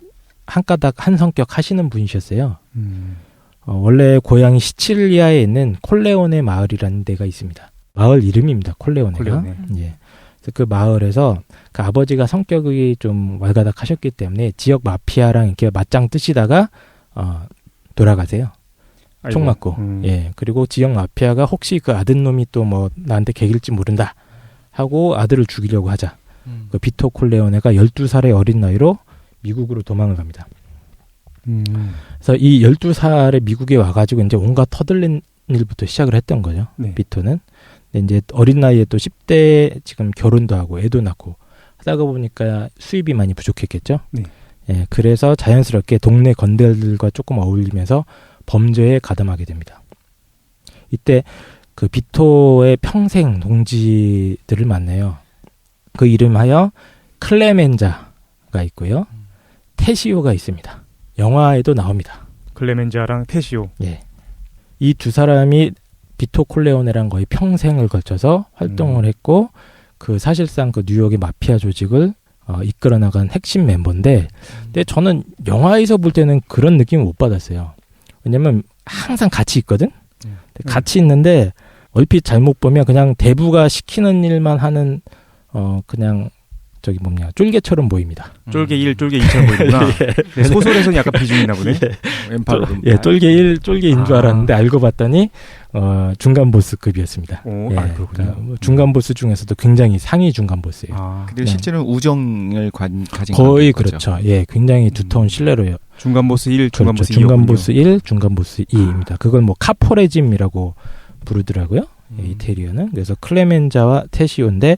한 가닥 한 성격 하시는 분이셨어요. 원래 고향이 시칠리아에 있는 콜레오네 마을이라는 데가 있습니다. 마을 이름입니다. 콜레오네가. 콜레오네. 예. 그래서 그 마을에서 그 아버지가 성격이 좀 왈가닥하셨기 때문에 지역 마피아랑 이렇게 맞짱 뜨시다가 돌아가세요. 총 맞고. 예. 그리고 지역 마피아가 혹시 그 아들놈이 또 뭐 나한테 개길지 모른다 하고 아들을 죽이려고 하자. 그 비토 콜레오네가 12살의 어린 나이로 미국으로 도망을 갑니다. 그래서 이 12살에 미국에 와가지고 이제 온갖 터들린 일부터 시작을 했던 거죠. 네. 비토는. 근데 이제 어린 나이에 또 10대 지금 결혼도 하고 애도 낳고 하다가 보니까 수입이 많이 부족했겠죠. 네. 예, 그래서 자연스럽게 동네 건달들과 조금 어울리면서 범죄에 가담하게 됩니다. 이때 그 비토의 평생 동지들을 만나요. 그 이름하여 클레멘자가 있고요. 테시오가 있습니다. 영화에도 나옵니다. 클레멘자랑 테시오. 예. 이 두 사람이 비토 콜레오네랑 거의 평생을 걸쳐서 활동을 했고 그 사실상 그 뉴욕의 마피아 조직을 이끌어 나간 핵심 멤버인데 근데 저는 영화에서 볼 때는 그런 느낌을 못 받았어요. 왜냐면 항상 같이 있거든. 같이 있는데 얼핏 잘못 보면 그냥 대부가 시키는 일만 하는 그냥 저기 뭐냐 쫄개처럼 보입니다. 쫄개 1, 쫄개 2처럼 보이구나. 예. 소설에서는 약간 비중이 있나 보네. 왼팔 예, 쫄개 1, 쫄개인 줄 알았는데 알고 봤더니 중간 보스급이었습니다. 오, 예, 그렇군요. 그러니까 뭐 중간 보스 중에서도 굉장히 상위 중간 보스예요. 그리고 네. 실제로는 우정을 가진 거의 거죠. 그렇죠. 예, 굉장히 두터운 신뢰로요. 중간 보스 1, 중간 그렇죠. 보스 2. 중간 보스 1, 중간 보스 2입니다. 그걸 뭐 카포레짐이라고 부르더라고요. 예, 이태리어는. 그래서 클레멘자와 테시오인데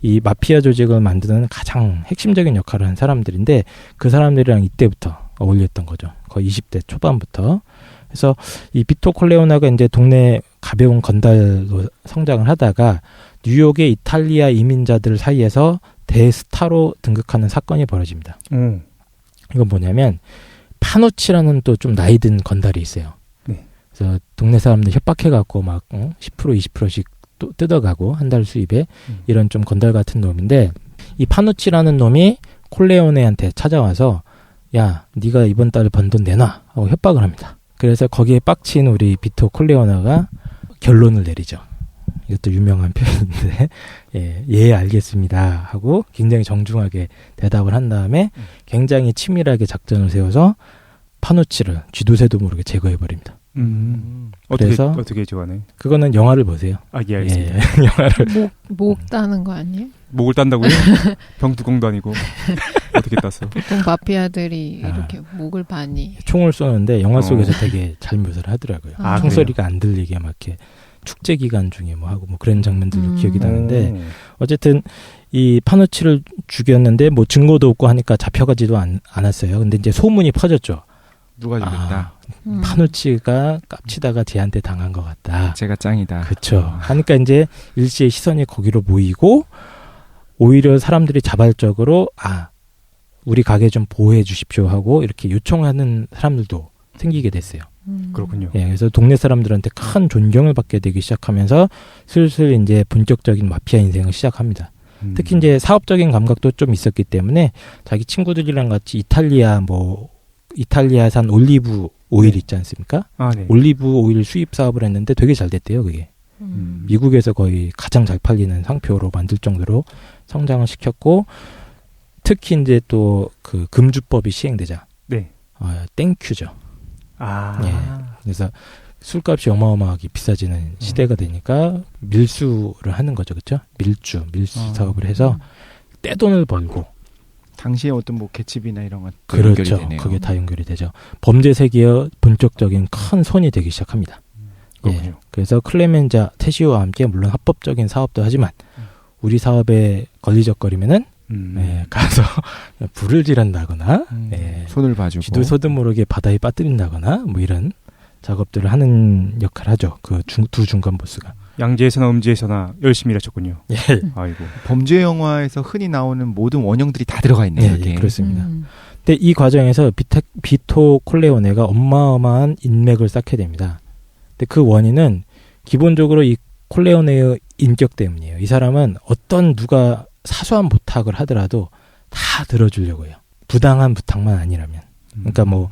이 마피아 조직을 만드는 가장 핵심적인 역할을 한 사람들인데 그 사람들이랑 이때부터 어울렸던 거죠. 거의 20대 초반부터. 그래서 이 비토 콜레오나가 이제 동네 가벼운 건달로 성장을 하다가 뉴욕의 이탈리아 이민자들 사이에서 대스타로 등극하는 사건이 벌어집니다. 이건 뭐냐면 파노치라는 또 좀 나이 든 건달이 있어요. 네. 그래서 동네 사람들 협박해갖고 막 10% 20%씩 또 뜯어가고 한 달 수입에 이런 좀 건달 같은 놈인데 이 파누치라는 놈이 콜레오네한테 찾아와서 야 네가 이번 달에 번 돈 내놔 하고 협박을 합니다. 그래서 거기에 빡친 우리 비토 콜레오네가 결론을 내리죠. 이것도 유명한 표현인데 예 알겠습니다 하고 굉장히 정중하게 대답을 한 다음에 굉장히 치밀하게 작전을 세워서 파누치를 쥐도새도 모르게 제거해버립니다. 그래서 어떻게 좋아하네? 그거는 영화를 보세요. 예, 알겠습니다. 예, 영화를 목 따는 거 아니에요? 목을 딴다고요? 병뚜껑도 아니고 어떻게 땄어? 보통 마피아들이 이렇게 목을 많이 총을 쏘는데 영화 속에서 되게 잘 묘사를 하더라고요. 아, 총소리가 안 들리게 막 이렇게 축제 기간 중에 뭐 하고 뭐 그런 장면들도 기억이 나는데 어쨌든 이 파누치를 죽였는데 뭐 증거도 없고 하니까 잡혀가지도 않았어요. 근데 이제 소문이 퍼졌죠. 누가 죽였다. 파누치가 깝치다가 쟤한테 당한 것 같다. 제가 짱이다. 그렇죠. 하니까 이제 일시의 시선이 거기로 모이고 오히려 사람들이 자발적으로 우리 가게 좀 보호해 주십시오 하고 이렇게 요청하는 사람들도 생기게 됐어요. 그렇군요. 예, 그래서 동네 사람들한테 큰 존경을 받게 되기 시작하면서 슬슬 이제 본격적인 마피아 인생을 시작합니다. 특히 이제 사업적인 감각도 좀 있었기 때문에 자기 친구들이랑 같이 이탈리아산 올리브 오일 있지 않습니까? 네. 올리브 오일 수입 사업을 했는데 되게 잘 됐대요, 그게. 미국에서 거의 가장 잘 팔리는 상표로 만들 정도로 성장을 시켰고, 특히 이제 또 그 금주법이 시행되자. 네. 땡큐죠. 예. 그래서 술값이 어마어마하게 비싸지는 시대가 되니까 밀수를 하는 거죠, 그렇죠? 밀주 사업을 해서 떼돈을 벌고. 당시에 어떤 뭐 개츠비나 이런 건 그렇죠. 연결이 되네요. 그게 다 연결이 되죠. 범죄 세계의 본격적인 큰 손이 되기 시작합니다. 그렇군요. 예. 그래서 클레멘자 테시오와 함께 물론 합법적인 사업도 하지만 우리 사업에 걸리적거리면은 예, 가서 불을 지른다거나 예, 손을 봐주고 쥐도 소도 모르게 바다에 빠뜨린다거나 뭐 이런 작업들을 하는 역할을 하죠. 그 두 중간 보스가. 양지에서나 음지에서나 열심히 일하셨군요. 예, 아이고. 범죄 영화에서 흔히 나오는 모든 원형들이 다 들어가 있네요. 예, 여기에. 예, 그렇습니다. 근데 이 과정에서 비토 콜레오네가 어마어마한 인맥을 쌓게 됩니다. 근데 그 원인은 기본적으로 이 콜레오네의 인격 때문이에요. 이 사람은 어떤 누가 사소한 부탁을 하더라도 다 들어주려고 해요. 부당한 부탁만 아니라면. 그러니까 뭐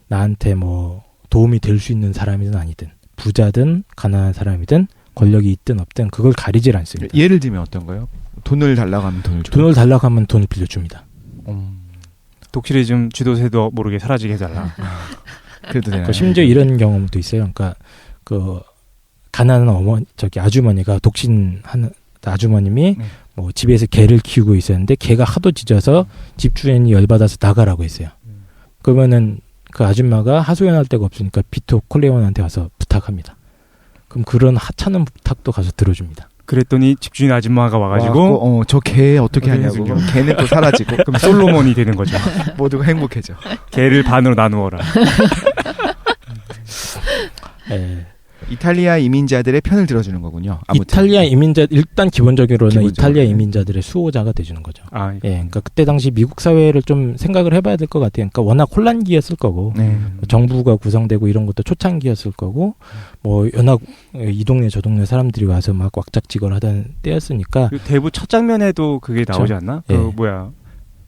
나한테 뭐 도움이 될 수 있는 사람이든 아니든 부자든 가난한 사람이든 권력이 있든 없든 그걸 가리질 않습니다. 예를 들면 어떤 거요? 돈을 달라고 하면 돈을 줘요. 돈을 달라고 하면 돈을 빌려줍니다. 독실이 좀 쥐도새도 모르게 사라지게 해달라. 그래도 되나요? 심지어 이런 경험도 있어요. 그러니까 그 가난한 아주머니가 독신하는 아주머님이 뭐 집에서 개를 키우고 있었는데 개가 하도 짖어서 집주인이 열받아서 나가라고 했어요. 그러면은 그 아줌마가 하소연할 데가 없으니까 비토 콜레오네한테 와서 부탁합니다. 그럼 그런 하찮은 부탁도 가서 들어줍니다. 그랬더니 집주인 아줌마가 와가지고 저 개 어떻게 어떻게 하냐고. 해주죠? 개는 또 사라지고 그럼 솔로몬이 되는 거죠. 모두가 행복해져. 개를 반으로 나누어라. 예. 이탈리아 이민자들의 편을 들어주는 거군요. 아무튼. 이탈리아 이민자 일단 기본적으로는 기본적으로. 이탈리아 이민자들의 수호자가 돼주는 거죠. 아, 예, 그러니까 그때 당시 미국 사회를 좀 생각을 해봐야 될 것 같아요. 그러니까 워낙 혼란기였을 거고, 정부가 구성되고 이런 것도 초창기였을 거고, 뭐 연합 이 동네 저 동네 사람들이 와서 막 왁작지껄 하던 때였으니까. 그 대부 첫 장면에도 그게 나오지 않나? 예. 그 뭐야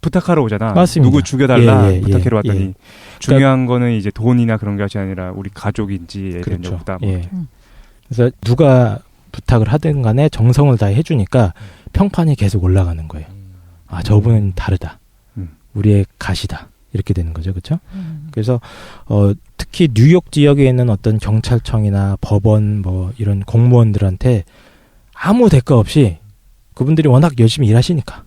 부탁하러 오잖아. 맞습니다. 누구 죽여달라 예, 예, 부탁하러 예, 왔더니 예. 중요한 거는 이제 돈이나 그런 것이 아니라 우리 가족인지에 대한 그렇죠. 여부다. 예. 그래서 누가 부탁을 하든 간에 정성을 다해 해주니까 평판이 계속 올라가는 거예요. 아, 저분은 다르다. 우리의 갓이다. 이렇게 되는 거죠. 그렇죠? 그래서 특히 뉴욕 지역에 있는 어떤 경찰청이나 법원 뭐 이런 공무원들한테 아무 대가 없이 그분들이 워낙 열심히 일하시니까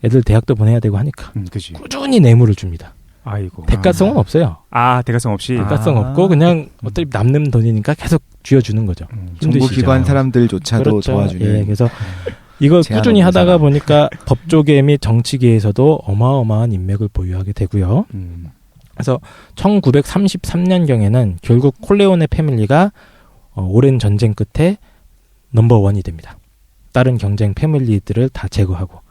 애들 대학도 보내야 되고 하니까 그치. 꾸준히 뇌물을 줍니다. 아이고. 대가성은 없어요. 아, 대가성 없이. 대가성 없고 그냥 어차피 남는 돈이니까 계속 쥐어주는 거죠. 정부기관 사람들조차도 그렇죠. 도와주는. 예, 그래서 이걸 꾸준히 하다가 보니까 법조계 및 정치계에서도 어마어마한 인맥을 보유하게 되고요. 그래서 1933년경에는 결국 콜레오네 패밀리가 오랜 전쟁 끝에 넘버원이 됩니다. 다른 경쟁 패밀리들을 다 제거하고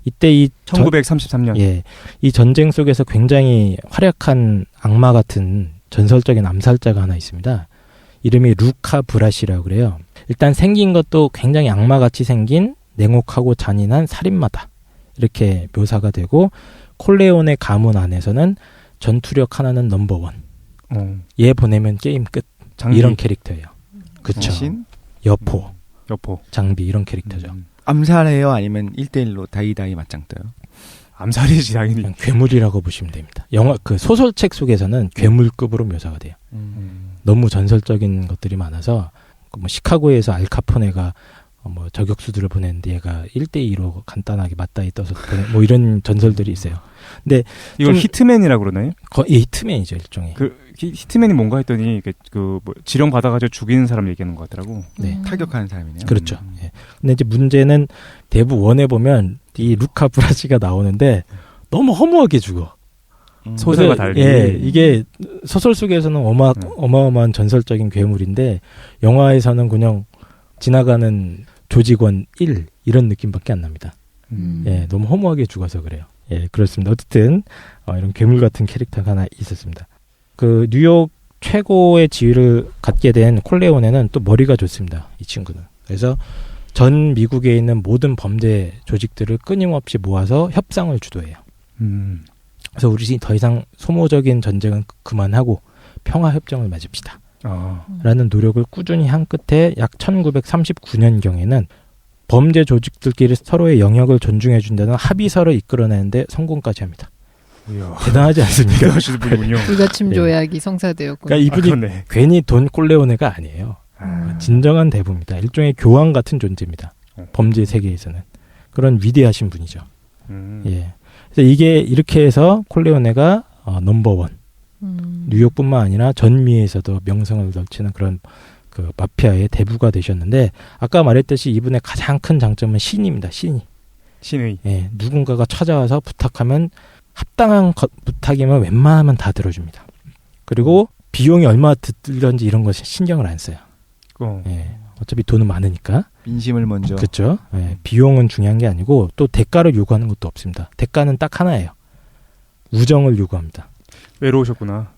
이때 1933년. 예, 이 전쟁 속에서 굉장히 활약한 악마 같은 전설적인 암살자가 하나 있습니다. 이름이 루카 브라시라고 그래요. 일단 생긴 것도 굉장히 악마같이 생긴 냉혹하고 잔인한 살인마다 이렇게 묘사가 되고 콜레오네 가문 안에서는 전투력 하나는 넘버원. 얘 보내면 게임 끝. 장비. 이런 캐릭터예요. 그쵸. 대신 여포, 장비 이런 캐릭터죠. 암살해요? 아니면 1대1로 다이다이 맞짱 떠요? 암살이지 당연히. 그냥 괴물이라고 보시면 됩니다. 영화 그 소설책 속에서는 괴물급으로 묘사가 돼요. 너무 전설적인 것들이 많아서 뭐 시카고에서 알카포네가 뭐 저격수들을 보냈는데 얘가 1대2로 간단하게 맞다이 떠서 뭐 이런 전설들이 있어요. 근데 이걸 히트맨이라고 그러나요? 히트맨이죠, 일종의. 그 히트맨이 뭔가 했더니 뭐 지령 받아가지고 죽이는 사람 얘기하는 것 같더라고. 네. 타격하는 사람이네요. 그렇죠. 예. 근데 이제 문제는 대부 원에 보면 이 루카 브라시가 나오는데 너무 허무하게 죽어. 소설과 달리. 예, 이게 소설 속에서는 어마어마한 전설적인 괴물인데 영화에서는 그냥 지나가는 조직원 1 이런 느낌밖에 안 납니다. 예, 너무 허무하게 죽어서 그래요. 예, 그렇습니다. 어쨌든 이런 괴물 같은 캐릭터가 하나 있었습니다. 그 뉴욕 최고의 지위를 갖게 된 콜레오네는 또 머리가 좋습니다. 이 친구는. 그래서 전 미국에 있는 모든 범죄 조직들을 끊임없이 모아서 협상을 주도해요. 그래서 우리 더 이상 소모적인 전쟁은 그만하고 평화협정을 맺읍시다. 라는 노력을 꾸준히 한 끝에 약 1939년경에는 범죄 조직들끼리 서로의 영역을 존중해준다는 합의서를 이끌어내는데 성공까지 합니다. 이야. 대단하지 않습니까? 대단하신 분이군요. 불가침 예. 조약이 성사되었군요. 그러니까 이분이 그러네. 괜히 돈 콜레오네가 아니에요. 진정한 대부입니다. 일종의 교황 같은 존재입니다. 범죄 세계에서는 그런 위대하신 분이죠. 예. 그래서 이게 이렇게 해서 콜레오네가 넘버원. 뉴욕뿐만 아니라 전미에서도 명성을 넓히는 그런 그 마피아의 대부가 되셨는데 아까 말했듯이 이분의 가장 큰 장점은 신입니다. 신의. 예, 누군가가 찾아와서 부탁하면 합당한 부탁이면 웬만하면 다 들어줍니다. 그리고 비용이 얼마 들던지 이런 거 신경을 안 써요. 예, 어차피 돈은 많으니까. 민심을 먼저. 그렇죠. 예, 비용은 중요한 게 아니고 또 대가를 요구하는 것도 없습니다. 대가는 딱 하나예요. 우정을 요구합니다. 외로우셨구나.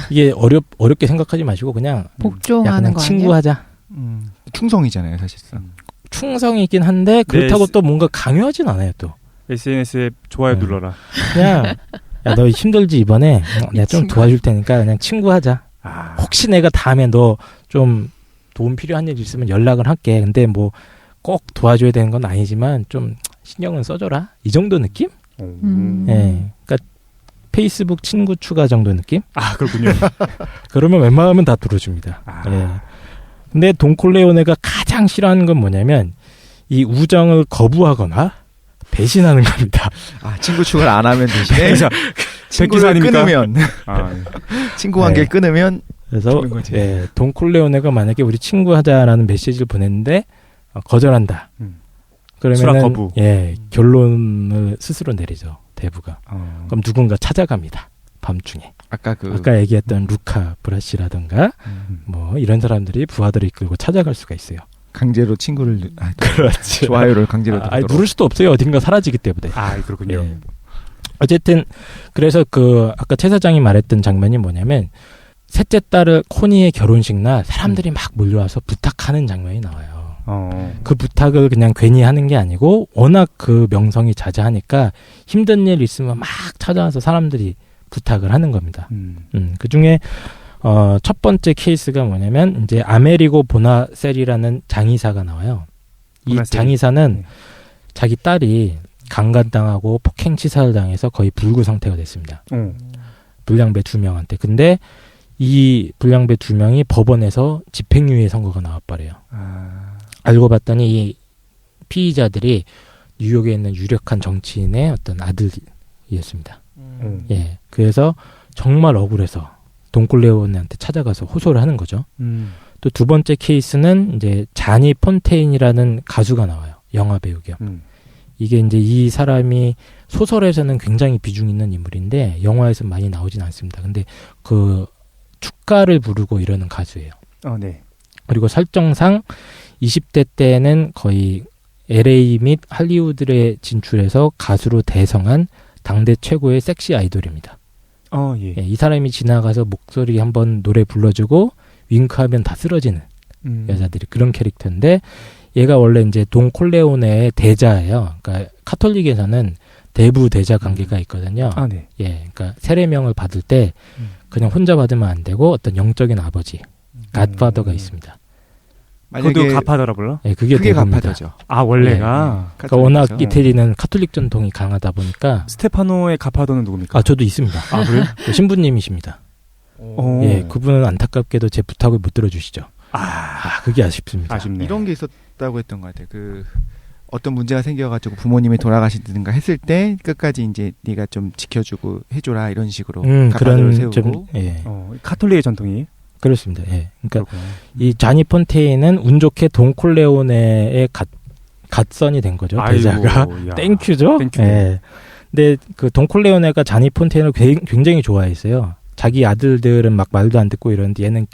이게 어렵게 생각하지 마시고 그냥 복종하는 그냥 거 아니야? 친구하자. 충성이잖아요, 사실상. 충성이긴 한데 그렇다고 또 뭔가 강요하진 않아요. 또 SNS에 좋아요 눌러라. 그냥 야, 너 힘들지 이번에 내가 좀 도와줄 테니까 그냥 친구하자. 혹시 내가 다음에 너 좀 도움 필요한 일 있으면 연락을 할게. 근데 뭐 꼭 도와줘야 되는 건 아니지만 좀 신경은 써줘라. 이 정도 느낌? 예. 그러니까 페이스북 친구 추가 정도 느낌? 아, 그렇군요. 그러면 웬만하면 다 들어줍니다. 예. 근데 돈콜레오네가 가장 싫어하는 건 뭐냐면 이 우정을 거부하거나 배신하는 겁니다. 아, 친구 추가를 안 하면 대신에 친구를 백기사님입니까? 끊으면 친구 관계를 끊으면 그래서 예, 돈콜레오네가 만약에 우리 친구 하자라는 메시지를 보냈는데 거절한다. 그러면은 거부. 예, 결론을 스스로 내리죠. 대부가. 그럼 누군가 찾아갑니다. 밤중에. 아까 얘기했던 루카 브라시라든가 뭐 이런 사람들이 부하들을 이끌고 찾아갈 수가 있어요. 강제로 친구를 그렇지. 좋아요를 강제로 누를 수도 없어요. 어딘가 사라지기 때문에. 그렇군요. 예. 어쨌든 그래서 그 아까 최 사장이 말했던 장면이 뭐냐면 셋째 딸을 코니의 결혼식 날 사람들이 막 몰려와서 부탁하는 장면이 나와요. 그 부탁을 그냥 괜히 하는 게 아니고 워낙 그 명성이 자자하니까 힘든 일 있으면 막 찾아와서 사람들이 부탁을 하는 겁니다. 그 중에 첫 번째 케이스가 뭐냐면 이제 아메리고 보나셀이라는 장의사가 나와요. 이 장의사는 자기 딸이 강간당하고 폭행치사를 당해서 거의 불구 상태가 됐습니다. 불량배 2명한테. 근데 이 불량배 2명이 법원에서 집행유예 선고가 나왔더래요. 알고 봤더니 이 피의자들이 뉴욕에 있는 유력한 정치인의 어떤 아들이었습니다. 예, 그래서 정말 억울해서 돈콜레오네한테 찾아가서 호소를 하는 거죠. 또 두 번째 케이스는 이제 자니 폰테인이라는 가수가 나와요. 영화 배우 겸. 이게 이제 이 사람이 소설에서는 굉장히 비중 있는 인물인데 영화에서 많이 나오진 않습니다. 근데 그 축가를 부르고 이러는 가수예요. 네. 그리고 설정상 20대 때는 거의 LA 및 할리우드에 진출해서 가수로 대성한 당대 최고의 섹시 아이돌입니다. 예. 예, 이 사람이 지나가서 목소리 한번 노래 불러주고 윙크하면 다 쓰러지는 여자들이 그런 캐릭터인데 얘가 원래 이제 돈 콜레오네의 대자예요. 그러니까 카톨릭에서는 대부 대자 관계가 있거든요. 네. 예, 그러니까 세례명을 받을 때 그냥 혼자 받으면 안 되고 어떤 영적인 아버지, 갓파더가 있습니다. 그것도 가파더라 불러? 예, 그게 가파더죠. 원래가. 그러니까 워낙 이태리는 카톨릭 전통이 강하다 보니까. 스테파노의 가파더는 누굽니까? 저도 있습니다. 그래요? 신부님이십니다. 예, 그분은 안타깝게도 제 부탁을 못 들어주시죠. 그게 아쉽습니다. 아쉽네. 이런 게 있었다고 했던 것 같아요. 어떤 문제가 생겨가지고 부모님이 돌아가시든가 했을 때 끝까지 이제 네가 좀 지켜주고 해줘라 이런 식으로 가파도를 세우고. 좀, 예. 카톨릭의 전통이. 그렇습니다. 예. 그러니까 그렇구나. 이 자니 폰테인은 운 좋게 돈 콜레오네의 갓선이 된 거죠. 대자가. 땡큐죠. 예. 근데 그 돈 콜레오네가 자니 폰테인을 굉장히 좋아했어요. 자기 아들들은 막 말도 안 듣고 이러는데 얘는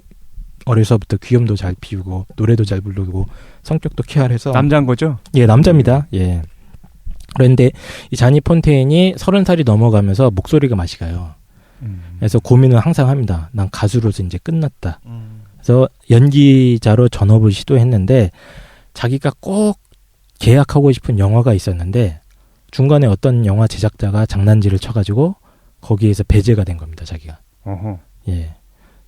어려서부터 귀염도 잘 피우고 노래도 잘 부르고 성격도 쾌활해서 남자인 거죠? 예, 남자입니다. 예. 그런데 이 자니 폰테인이 30살이 넘어가면서 목소리가 맛이 가요. 그래서 고민을 항상 합니다. 난 가수로서 이제 끝났다. 그래서 연기자로 전업을 시도했는데 자기가 꼭 계약하고 싶은 영화가 있었는데 중간에 어떤 영화 제작자가 장난질을 쳐가지고 거기에서 배제가 된 겁니다. 자기가. 예.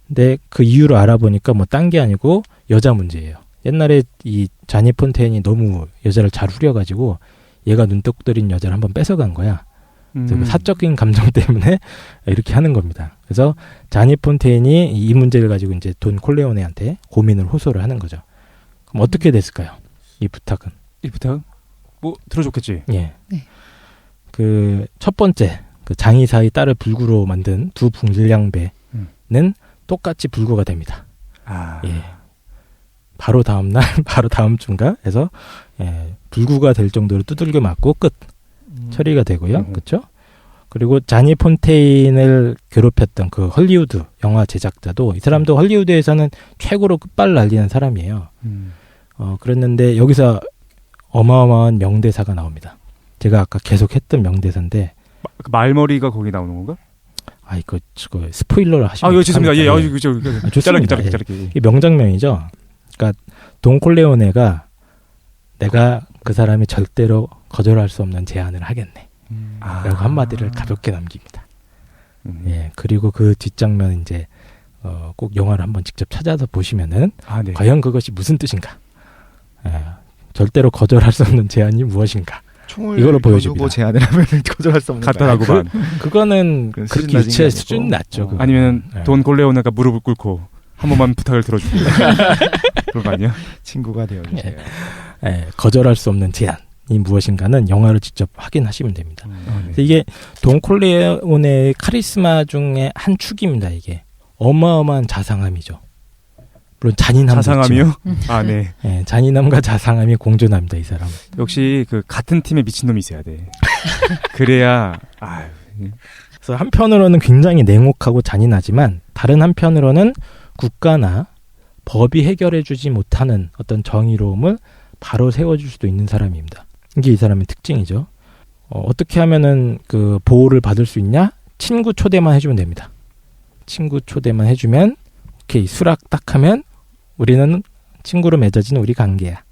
근데 그 이유를 알아보니까 뭐 딴 게 아니고 여자 문제예요. 옛날에 이 자니 폰테인이 너무 여자를 잘 후려가지고 얘가 눈독 들인 여자를 한번 뺏어간 거야. 그 사적인 감정 때문에 이렇게 하는 겁니다. 그래서 자니 폰테인이 이 문제를 가지고 이제 돈 콜레오네한테 고민을 호소를 하는 거죠. 그럼 어떻게 됐을까요? 이 부탁은? 이 부탁? 뭐 들어줬겠지. 예. 네. 그 첫 번째 그 장의사의 딸을 불구로 만든 두 불량배는 똑같이 불구가 됩니다. 아. 예. 바로 다음 날, 바로 다음 주인가 해서 예, 불구가 될 정도로 두들겨 맞고 끝 처리가 되고요. 그렇죠? 그리고 자니 폰테인을 괴롭혔던 그 헐리우드 영화 제작자도 이 사람도 헐리우드에서는 최고로 끝발 날리는 사람이에요. 그랬는데 여기서 어마어마한 명대사가 나옵니다. 제가 아까 계속 했던 명대사인데 말머리가 거기 나오는 건가? 아 이거 스포일러를 하시면 예, 죄송합니다. 예, 좋습니다. 자르기. 이 명장면이죠. 그러니까 돈 콜레오네가 내가 그 사람이 절대로 거절할 수 없는 제안을 하겠네. 라고 한마디를 가볍게 남깁니다. 예, 그리고 그 뒷장면 이제 꼭 영화를 한번 직접 찾아서 보시면은 네. 과연 그것이 무슨 뜻인가? 예, 절대로 거절할 수 없는 제안이 무엇인가? 총을 이걸로 보여줍니다. 제안을 하면 거절할 수 없는 간단하고만. 그거는 그건 그렇게 수준 낮은 게 유치할 아니고. 수준 낮죠. 그거는. 아니면 예. 돈 콜레오네가 무릎을 꿇고 한 번만 부탁을 들어주고 그런 거 아니야? 친구가 되어주세요. 예, 거절할 수 없는 제안이 무엇인가는 영화를 직접 확인하시면 됩니다. 네. 그래서 이게 돈 콜레오네의 카리스마 중에 한 축입니다. 이게 어마어마한 자상함이죠. 물론 잔인함도 자상함이요? 있지만, 네. 예, 잔인함과 자상함이 공존합니다. 이 사람. 역시 그 같은 팀에 미친놈이 있어야 돼. 그래야 그래서 한편으로는 굉장히 냉혹하고 잔인하지만 다른 한편으로는 국가나 법이 해결해주지 못하는 어떤 정의로움을 바로 세워줄 수도 있는 사람입니다. 이게 이 사람의 특징이죠. 어떻게 하면은 그 보호를 받을 수 있냐? 친구 초대만 해주면 됩니다. 친구 초대만 해주면 오케이 수락 딱 하면 우리는 친구로 맺어진 우리 관계야.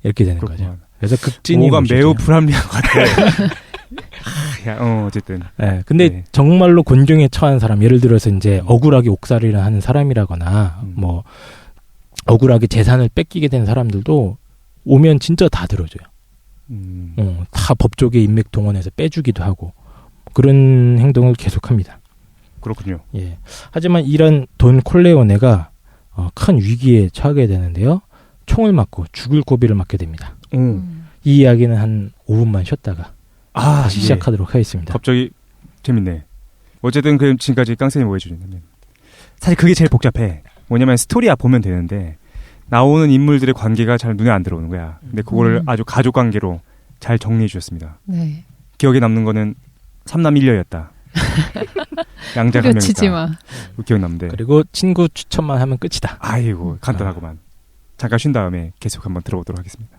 이렇게 되는 그렇구만. 거죠. 그래서 극진이 뭐가 모시죠. 매우 불합리한 것 같아. 어쨌든. 네, 근데 네. 정말로 곤경에 처한 사람, 예를 들어서 이제 억울하게 옥살이를 하는 사람이라거나 뭐 억울하게 재산을 뺏기게 된 사람들도 오면 진짜 다 들어줘요. 다 법조계 인맥 동원해서 빼주기도 하고 그런 행동을 계속합니다. 그렇군요. 예. 하지만 이런 돈 콜레오네가 큰 위기에 처하게 되는데요. 총을 맞고 죽을 고비를 맞게 됩니다. 이 이야기는 한 5분만 쉬었다가 다시 시작하도록 하겠습니다. 갑자기 재밌네. 어쨌든 그 지금까지 깡쌤이 뭐 해주셨냐면 사실 그게 제일 복잡해. 뭐냐면 스토리야 보면 되는데 나오는 인물들의 관계가 잘 눈에 안 들어오는 거야. 근데 그거를 아주 가족 관계로 잘 정리해 주셨습니다. 네. 기억에 남는 거는 삼남 1녀였다. 양자가 한 후려치지 명이다. 마. 기억 남는데. 그리고 친구 추천만 하면 끝이다. 아이고 간단하구만. 잠깐 쉰 다음에 계속 한번 들어보도록 하겠습니다.